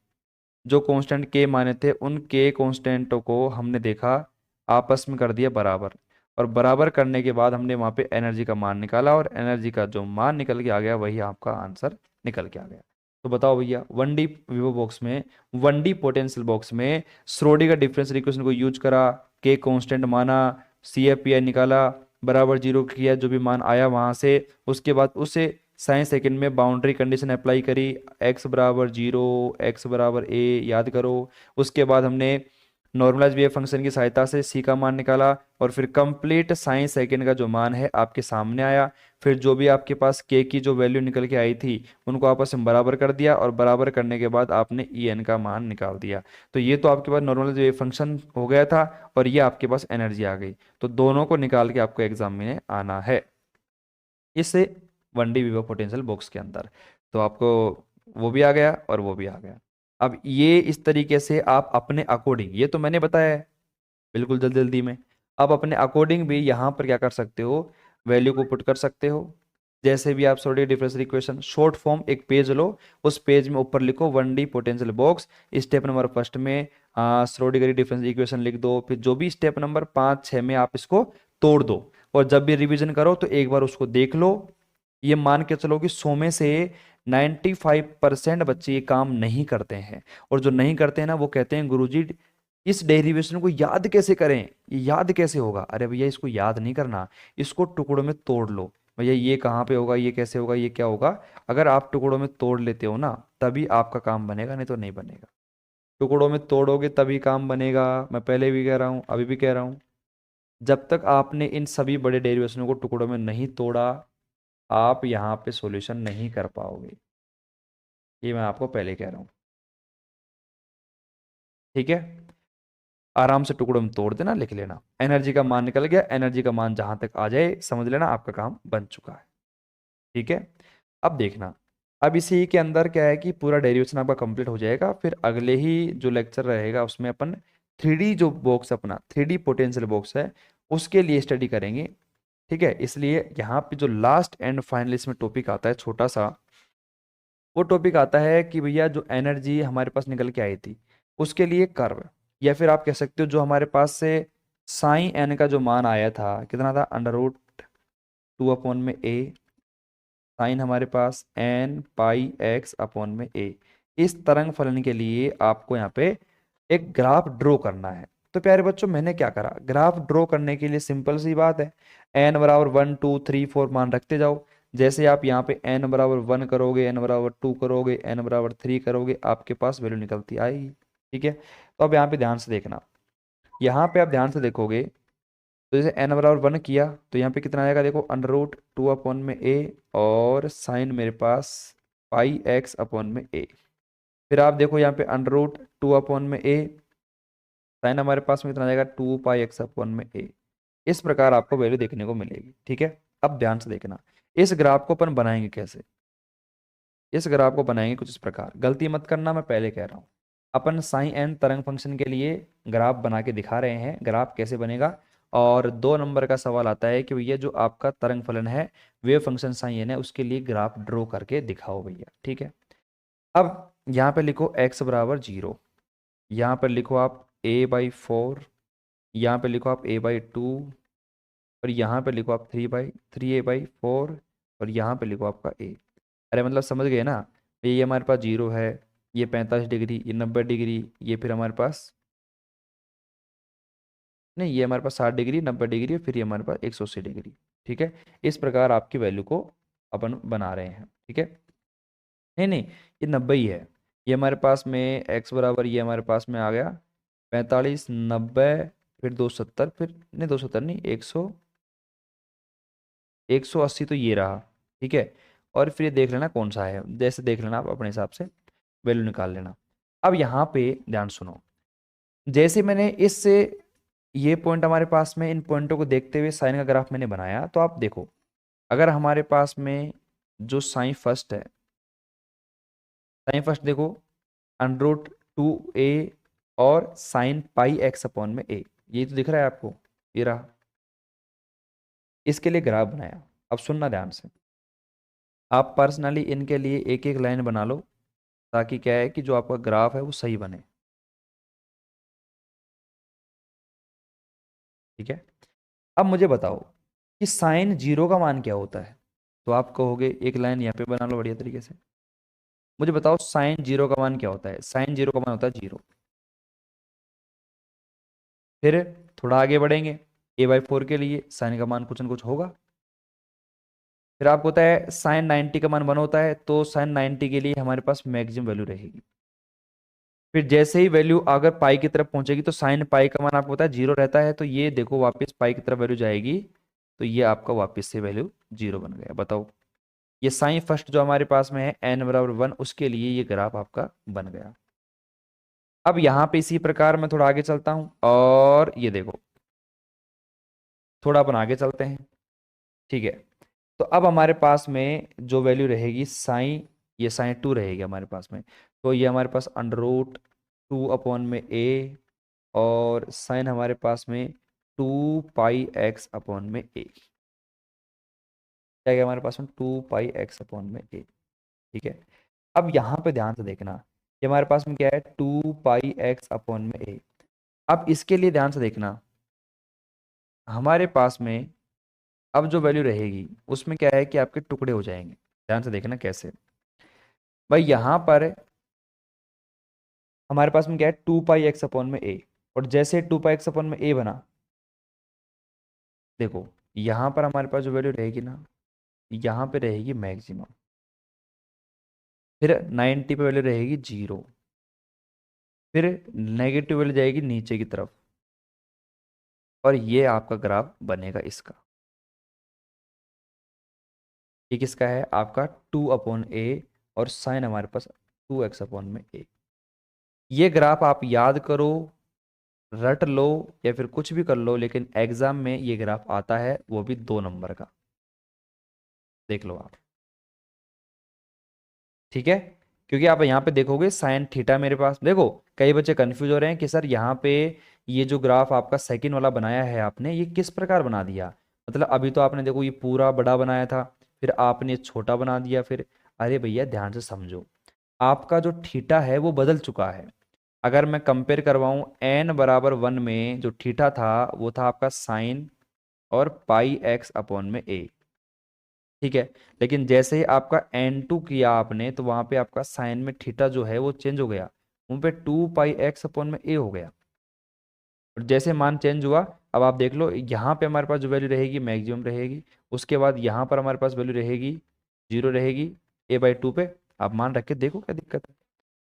जो कांस्टेंट के माने थे, उन के कांस्टेंटों को हमने देखा, आपस में कर दिया बराबर। और बराबर करने के बाद हमने वहाँ पे एनर्जी का मान निकाला, और एनर्जी का जो मान निकल के आ गया वही आपका आंसर निकल के आ गया। तो बताओ भैया, 1D विवो बॉक्स में, 1D पोटेंशियल बॉक्स में श्रोडिंगर डिफरेंशियल इक्वेशन को यूज करा, के कांस्टेंट माना, सी एफ पी आई निकाला, बराबर जीरो किया, जो भी मान आया वहां से, उसके बाद उसे साइन सेकंड में बाउंड्री कंडीशन अप्लाई करी, एक्स बराबर जीरो, एक्स बराबर ए, याद करो। उसके बाद हमने नॉर्मलाइज वेव फंक्शन की सहायता से सी का मान निकाला, और फिर कंप्लीट साइन सेकंड का जो मान है आपके सामने आया। फिर जो भी आपके पास के की जो वैल्यू निकल के आई थी उनको आपस में बराबर कर दिया, और बराबर करने के बाद आपने ई एन का मान निकाल दिया। तो ये तो आपके पास नॉर्मलाइज वेव फंक्शन हो गया था, और ये आपके पास एनर्जी आ गई। तो दोनों को निकाल के आपको एग्जाम में आना है इससे 1D विवो पोटेंशियल बॉक्स के अंदर। तो आपको वो भी आ गया और वो भी आ गया। अब ये इस तरीके से आप अपने अकॉर्डिंग, ये तो मैंने बताया है बिल्कुल जल्दी जल्दी में, आप अपने अकॉर्डिंग भी यहाँ पर क्या कर सकते हो, वैल्यू को पुट कर सकते हो। जैसे भी आप Schrodinger differential equation short form एक पेज लो, उस पेज में ऊपर लिखो 1D potential box, step number first में श्रोडिंगर डिफरेंशियल इक्वेशन लिख दो। फिर जो भी स्टेप नंबर 5 6 में आप इसको तोड़ दो, और जब भी रिवीजन करो तो एक बार उसको देख लो। ये मान के चलो कि 100 में से 95% बच्चे ये काम नहीं करते हैं, और जो नहीं करते हैं ना वो कहते हैं गुरुजी इस डेरिवेशन को याद कैसे करें, ये याद कैसे होगा। अरे भैया, इसको याद नहीं करना, इसको टुकड़ों में तोड़ लो। भैया ये कहाँ पे होगा, ये कैसे होगा, ये क्या होगा। अगर आप टुकड़ों में तोड़ लेते हो ना तभी आपका काम बनेगा, नहीं तो नहीं बनेगा। टुकड़ों में तोड़ोगे तभी काम बनेगा। मैं पहले भी कह रहा हूँ, अभी भी कह रहा हूँ, जब तक आपने इन सभी बड़े डेरिवेशनों को टुकड़ों में नहीं तोड़ा आप यहाँ पे सॉल्यूशन नहीं कर पाओगे। ये मैं आपको पहले कह रहा हूँ, ठीक है। आराम से टुकड़ों में तोड़ देना, लिख लेना, एनर्जी का मान निकल गया, एनर्जी का मान जहां तक आ जाए समझ लेना आपका काम बन चुका है, ठीक है। अब देखना, अब इसी के अंदर क्या है कि पूरा डेरिवेशन आपका कंप्लीट हो जाएगा। फिर अगले ही जो लेक्चर रहेगा उसमें अपन 3D जो बॉक्स, अपना 3D पोटेंशियल बॉक्स है उसके लिए स्टडी करेंगे, ठीक है। इसलिए यहाँ पे जो लास्ट एंड फाइनल इसमें टॉपिक आता है छोटा सा, वो टॉपिक आता है कि भैया जो एनर्जी हमारे पास निकल के आई थी उसके लिए कर्व, या फिर आप कह सकते हो जो हमारे पास से साइन एन का जो मान आया था कितना था, √2/a, साइन हमारे पास एन पाई एक्स अपॉन में ए। इस तरंग फलन के लिए आपको यहाँ पे एक ग्राफ ड्रॉ करना है। तो प्यारे बच्चों मैंने क्या करा, ग्राफ ड्रॉ करने के लिए सिंपल सी बात है, एन बराबर 1 2 3 4 मान रखते जाओ। जैसे आप यहाँ पे एन बराबर 1 करोगे, एन बराबर 2 करोगे, एन बराबर 3 करोगे, आपके पास वैल्यू निकलती आएगी, ठीक है। तो अब यहाँ पे ध्यान से देखना, यहाँ पे आप ध्यान से देखोगे तो जैसे एन बराबर 1 किया तो यहाँ पे कितना आएगा, देखो √2/a, और साइन मेरे पास पाई एक्स अपॉन में ए। फिर आप देखो यहाँ पे √2/a, साइन हमारे पास में कितना आ जाएगा 2 पाई एक्स अपॉन में ए। इस प्रकार आपको वैल्यू देखने को मिलेगी, ठीक है। अब ध्यान से देखना, इस ग्राफ को अपन बनाएंगे कैसे, इस ग्राफ को बनाएंगे कुछ इस प्रकार, गलती मत करना मैं पहले कह रहा हूँ। अपन साइन एन तरंग फंक्शन के लिए ग्राफ बना के दिखा रहे हैं, ग्राफ कैसे बनेगा। और 2 नंबर का सवाल आता है कि भैया जो आपका तरंग फलन है वेव फंक्शन साइन एन है उसके लिए ग्राफ ड्रॉ करके दिखाओ भैया, ठीक है। अब यहाँ पे लिखो x बराबर 0, यहाँ पर लिखो आप a/4, यहाँ पे लिखो आप a/2, और यहाँ पे लिखो आप 3a/4, और यहाँ पे लिखो आपका a। अरे मतलब समझ गए ना, ये हमारे पास 0 है, ये 45 डिग्री, ये 90 डिग्री, ये फिर हमारे पास नहीं, ये हमारे पास 60 डिग्री, 90 डिग्री, और फिर ये हमारे पास 180 डिग्री, ठीक है। इस प्रकार आपकी वैल्यू को अपन बना रहे हैं, ठीक है। नहीं नहीं, ये 90 ही है। ये हमारे पास में x बराबर, ये हमारे पास में आ गया 45, 90, फिर 270, फिर नहीं 270 नहीं, 180 तो ये रहा, ठीक है। और फिर ये देख लेना कौन सा है, जैसे देख लेना आप अपने हिसाब से वैल्यू निकाल लेना। अब यहाँ पे ध्यान सुनो, जैसे मैंने इससे ये पॉइंट हमारे पास में, इन पॉइंटों को देखते हुए साइन का ग्राफ मैंने बनाया, तो आप देखो अगर हमारे पास में जो साइन फर्स्ट है, साइन फर्स्ट देखो √2a और साइन पाई एक्स अपॉन में ए, ये तो दिख रहा है आपको, ये रहा, इसके लिए ग्राफ बनाया। अब सुनना ध्यान से, आप पर्सनली इनके लिए एक एक लाइन बना लो, ताकि क्या है कि जो आपका ग्राफ है वो सही बने। ठीक है, अब मुझे बताओ कि साइन जीरो का मान क्या होता है। तो आप कहोगे एक लाइन यहाँ पे बना लो बढ़िया तरीके से, मुझे बताओ साइन जीरो का मान क्या होता है। साइन जीरो का मान होता है जीरो। फिर थोड़ा आगे बढ़ेंगे, a/4 के लिए साइन का मान कुछ न कुछ होगा। फिर आपको होता है साइन 90 का मान 1 होता है, तो साइन 90 के लिए हमारे पास मैक्सिमम वैल्यू रहेगी। फिर जैसे ही वैल्यू अगर पाई की तरफ पहुंचेगी तो साइन पाई का मान आपको पता है जीरो रहता है, तो ये देखो वापस पाई की तरफ वैल्यू जाएगी, तो ये आपका वापस से वैल्यू जीरो बन गया। बताओ, ये साइन फर्स्ट जो हमारे पास में है n=1, उसके लिए ये ग्राफ आपका बन गया। अब यहाँ पे इसी प्रकार मैं थोड़ा आगे चलता हूँ, और ये देखो थोड़ा अपन आगे चलते हैं। ठीक है, तो अब हमारे पास में जो वैल्यू रहेगी साइन, ये साइन 2 रहेगी हमारे पास में, तो ये हमारे पास √2 अपॉन में a, और साइन हमारे पास में 2πx अपॉन में a, क्या है हमारे पास में 2πx अपॉन में a। ठीक है, अब यहाँ पे ध्यान से देखना, ये हमारे पास में क्या है 2πx अपॉन में a। अब इसके लिए ध्यान से देखना, हमारे पास में अब जो वैल्यू रहेगी उसमें क्या है कि आपके टुकड़े हो जाएंगे। ध्यान से देखना कैसे, भाई यहाँ पर हमारे पास में क्या है 2πx अपॉन में a, और जैसे 2πx अपॉन में a बना, देखो यहाँ पर हमारे पास जो वैल्यू रहेगी ना, यहाँ पे रहेगी मैक्सिमम, फिर 90 पे वैल्यू रहेगी जीरो, फिर नेगेटिव वैल्यू जाएगी नीचे की तरफ, और ये आपका ग्राफ बनेगा इसका। ये किसका है आपका 2/a, और साइन हमारे पास 2x अपॉन में a। ये ग्राफ आप याद करो, रट लो, या फिर कुछ भी कर लो, लेकिन एग्जाम में ये ग्राफ आता है, वो भी 2 नंबर का, देख लो आप। ठीक है, क्योंकि आप यहाँ पे देखोगे साइन थीटा, मेरे पास देखो कई बच्चे कंफ्यूज हो रहे हैं कि सर यहाँ पे ये जो ग्राफ आपका सेकंड वाला बनाया है आपने, ये किस प्रकार बना दिया। मतलब अभी तो आपने देखो ये पूरा बड़ा बनाया था, फिर आपने छोटा बना दिया, फिर अरे भैया ध्यान से समझो, आपका जो थीटा है वो बदल चुका है। अगर मैं कंपेयर करवाऊं n=1 में जो थीटा था वो था आपका साइन और पाई एक्स अपॉन में a। ठीक है, लेकिन जैसे ही आपका n2 किया आपने, तो वहां पे आपका साइन में थीटा जो है वो चेंज हो गया, वहां पे 2πx अपॉन में a हो गया। और जैसे मान चेंज हुआ, अब आप देख लो यहाँ पे हमारे पास जो वैल्यू रहेगी मैक्सिमम रहेगी, उसके बाद यहाँ पर हमारे पास वैल्यू रहेगी जीरो रहेगी a/2 पे। आप मान रख के देखो क्या दिक्कत है।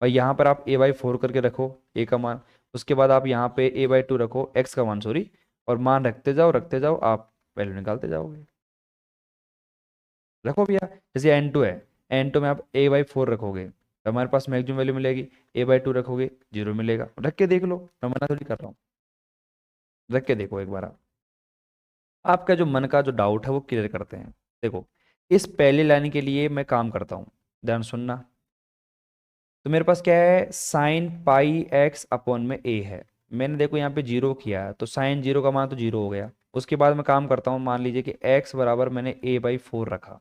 और यहाँ पर आप a/4 करके रखो a का मान, उसके बाद आप यहाँ पे a/2 रखो x का मान, सॉरी, और मान रखते जाओ, आप वैल्यू निकालते जाओगे। रखो भैया, जैसे n2 है, n2 में आप a/4 रखोगे तो हमारे पास मैक्सिमम वैल्यू मिलेगी, a/2 रखोगे जीरो मिलेगा। रख के देख लो, मैं मना थोड़ी कर रहा हूँ, रख के देखो एक बार आप। आपका जो मन का जो डाउट है वो क्लियर करते हैं। देखो, इस पहली लाइन के लिए मैं काम करता हूँ, ध्यान सुनना। तो मेरे पास क्या है साइन पाई एक्स अपॉन में ए है, मैंने देखो यहाँ पे जीरो किया है, तो साइन जीरो का मान तो जीरो हो गया। उसके बाद मैं काम करता हूँ, मान लीजिए कि x बराबर मैंने a/4 रखा,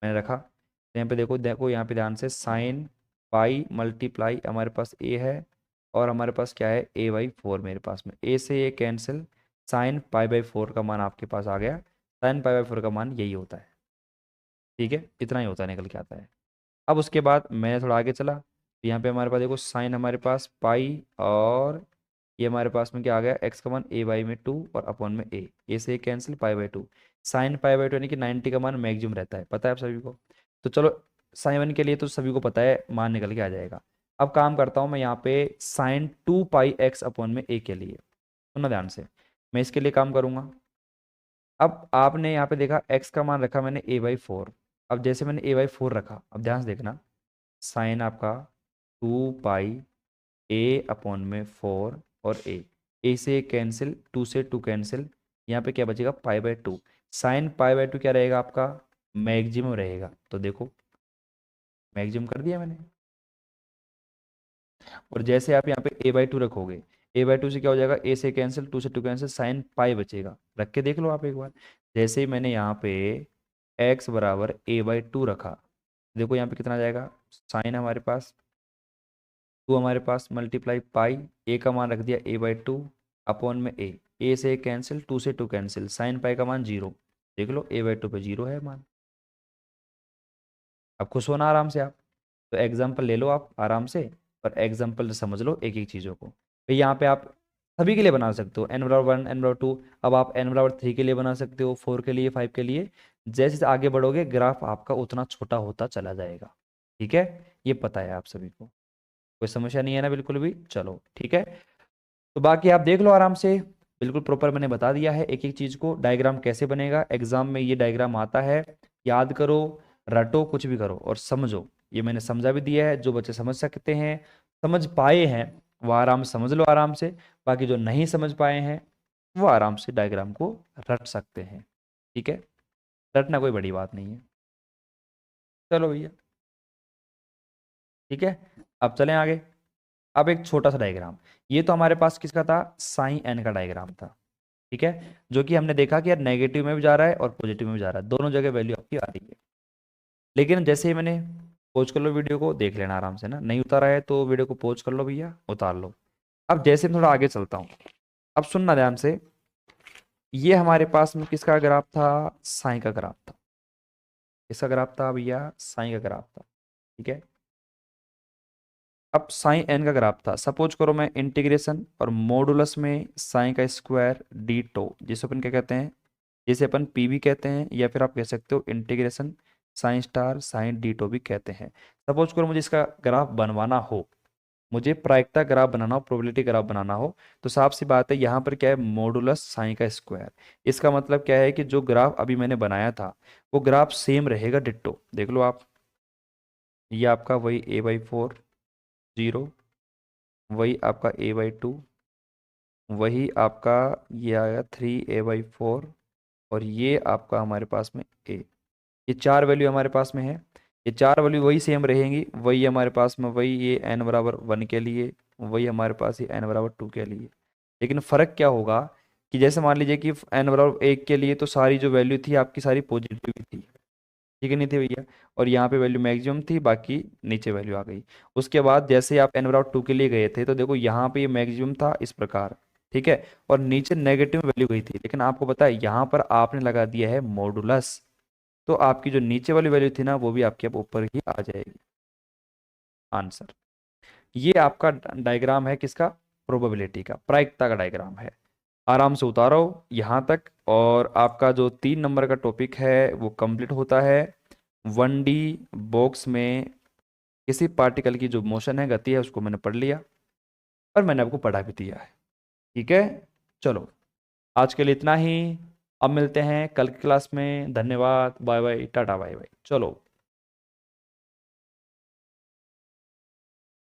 मैंने रखा, तो यहाँ पे देखो देखो यहाँ पे ध्यान से साइन पाई मल्टीप्लाई हमारे पास a है, और हमारे पास क्या है a/4, मेरे पास में a से a कैंसिल, साइन पाई/4 का मान आपके पास आ गया। साइन पाई/4 का मान यही होता है। ठीक है, इतना ही होता है, निकल के आता है। अब उसके बाद मैं थोड़ा आगे चला, तो यहाँ पे हमारे पास देखो साइन हमारे पास पाई, और ये हमारे पास में क्या आ गया एक्स का मान a/2 और अपॉन में a से कैंसिल पाई/2। साइन पाई/2 यानी कि 90 का मान मैक्सिमम रहता है, पता है आप सभी को। तो चलो साइन 1 के लिए तो सभी को पता है, मान निकल के आ जाएगा। अब काम करता हूँ मैं यहाँ पे साइन 2πx अपॉन में a के लिए, सुनना ध्यान से, मैं इसके लिए काम करूँगा। अब आपने यहाँ पे देखा x का मान रखा मैंने a/4, अब जैसे मैंने a/4 रखा, अब ध्यान से देखना, साइन आपका 2π a अपॉन में 4 और ए से कैंसिल, 2 से 2 कैंसिल, यहाँ पे क्या बचेगा π/2। साइन π/2 क्या रहेगा आपका, मैक्सिमम रहेगा। तो देखो मैक्सिमम कर दिया मैंने। और जैसे आप यहाँ पे a/2 रखोगे, a/2 से क्या हो जाएगा, ए से कैंसिल, 2 से 2 कैंसिल, साइन पाई बचेगा। रख के देख लो आप एक बार। जैसे ही मैंने यहाँ पे x बराबर a/2 रखा, देखो यहाँ पे कितना आ जाएगा, साइन हमारे पास 2, हमारे पास मल्टीप्लाई पाई, ए का मान रख दिया a/2 अपॉन में ए से कैंसिल, 2 से 2 कैंसिल, साइन पाई का मान 0। देख लो a/2 पे 0 है मान। अब खुश होना आराम से आप। तो एग्जाम्पल ले लो आप आराम से, और एग्जाम्पल समझ लो एक एक चीज़ों को। तो यहाँ पे आप सभी के लिए बना सकते हो, n/1 n/2। अब आप n/3 के लिए बना सकते हो, 4 के लिए, 5 के लिए। जैसे जैसे आगे बढ़ोगे ग्राफ आपका उतना छोटा होता चला जाएगा। ठीक है, ये पता है आप सभी को, कोई समस्या नहीं है ना बिल्कुल भी। चलो ठीक है, तो बाकी आप देख लो आराम से। बिल्कुल प्रॉपर मैंने बता दिया है एक एक चीज़ को, डायग्राम कैसे बनेगा। एग्जाम में ये डायग्राम आता है, याद करो, रटो, कुछ भी करो और समझो। ये मैंने समझा भी दिया है, जो बच्चे समझ सकते हैं, समझ पाए हैं, वो आराम से समझ लो आराम से। बाकी जो नहीं समझ पाए हैं वो आराम से डायग्राम को रट सकते हैं। ठीक है, रटना कोई बड़ी बात नहीं है। चलो भैया ठीक है, अब चलें आगे। अब एक छोटा सा डायग्राम, ये तो हमारे पास किसका था, साइन एन का डायग्राम था। ठीक है, जो कि हमने देखा कि यार नेगेटिव में भी जा रहा है और पॉजिटिव में भी जा रहा है, दोनों जगह वैल्यू आपकी आ रही है। लेकिन जैसे ही मैंने, पॉज कर लो वीडियो को, देख लेना आराम से ना, नहीं उतारा है तो वीडियो को पॉज कर लो भैया, उतार लो। अब जैसे मैं थोड़ा आगे चलता हूँ, अब सुनना ध्यान से। ये हमारे पास में किसका ग्राफ था, साइन का ग्राफ था। किसका ग्राफ था भैया, साइन का ग्राफ था। ठीक है, अब साइन एन का ग्राफ था। सपोज करो मैं इंटीग्रेशन और मॉडुलस में साइन का स्क्वायर डी टो, जिसे अपन क्या कहते हैं, जिसे अपन पी भी कहते हैं, या फिर आप कह सकते हो integration psi star psi d tau भी कहते हैं। सपोज करो मुझे इसका ग्राफ बनवाना हो, मुझे प्रायिकता ग्राफ बनाना हो, प्रोबेबिलिटी ग्राफ बनाना हो, तो साफ सी बात है यहाँ पर क्या है, मॉडुलस साइन का स्क्वायर। इसका मतलब क्या है कि जो ग्राफ अभी मैंने बनाया था वो ग्राफ सेम रहेगा डिट्टो। देख लो आप, ये आपका वही a/4 0, वही आपका a/2, वही आपका ये आया 3a/4, और ये आपका हमारे पास में a। ये चार वैल्यू हमारे पास में है, ये चार वैल्यू वही सेम रहेंगी, वही हमारे पास में, वही ये n/1 के लिए, वही हमारे पास ये n/2 के लिए। लेकिन फ़र्क क्या होगा कि जैसे मान लीजिए कि n/1 के लिए तो सारी जो वैल्यू थी आपकी सारी पॉजिटिव थी, ठीक है नहीं थी भैया, और यहाँ पे वैल्यू मैक्सिमम थी, बाकी नीचे वैल्यू आ गई। उसके बाद जैसे आप n/2 के लिए गए थे तो देखो यहाँ पे ये मैक्सिमम था इस प्रकार, ठीक है, और नीचे नेगेटिव वैल्यू गई थी। लेकिन आपको पता है यहाँ पर आपने लगा दिया है मॉडुलस, तो आपकी जो नीचे वाली वैल्यू थी ना वो भी आपके अब ऊपर ही आ जाएगी। आंसर, ये आपका डायग्राम है किसका, प्रोबेबिलिटी का, प्रायिकता का डायग्राम है। आराम से उतारो यहाँ तक, और आपका जो 3 नंबर का टॉपिक है वो कंप्लीट होता है। 1D बॉक्स में किसी पार्टिकल की जो मोशन है, गति है, उसको मैंने पढ़ लिया और मैंने आपको पढ़ा भी दिया है। ठीक है, चलो आज के लिए इतना ही। अब मिलते हैं कल की क्लास में। धन्यवाद, bye bye, tata bye bye. चलो।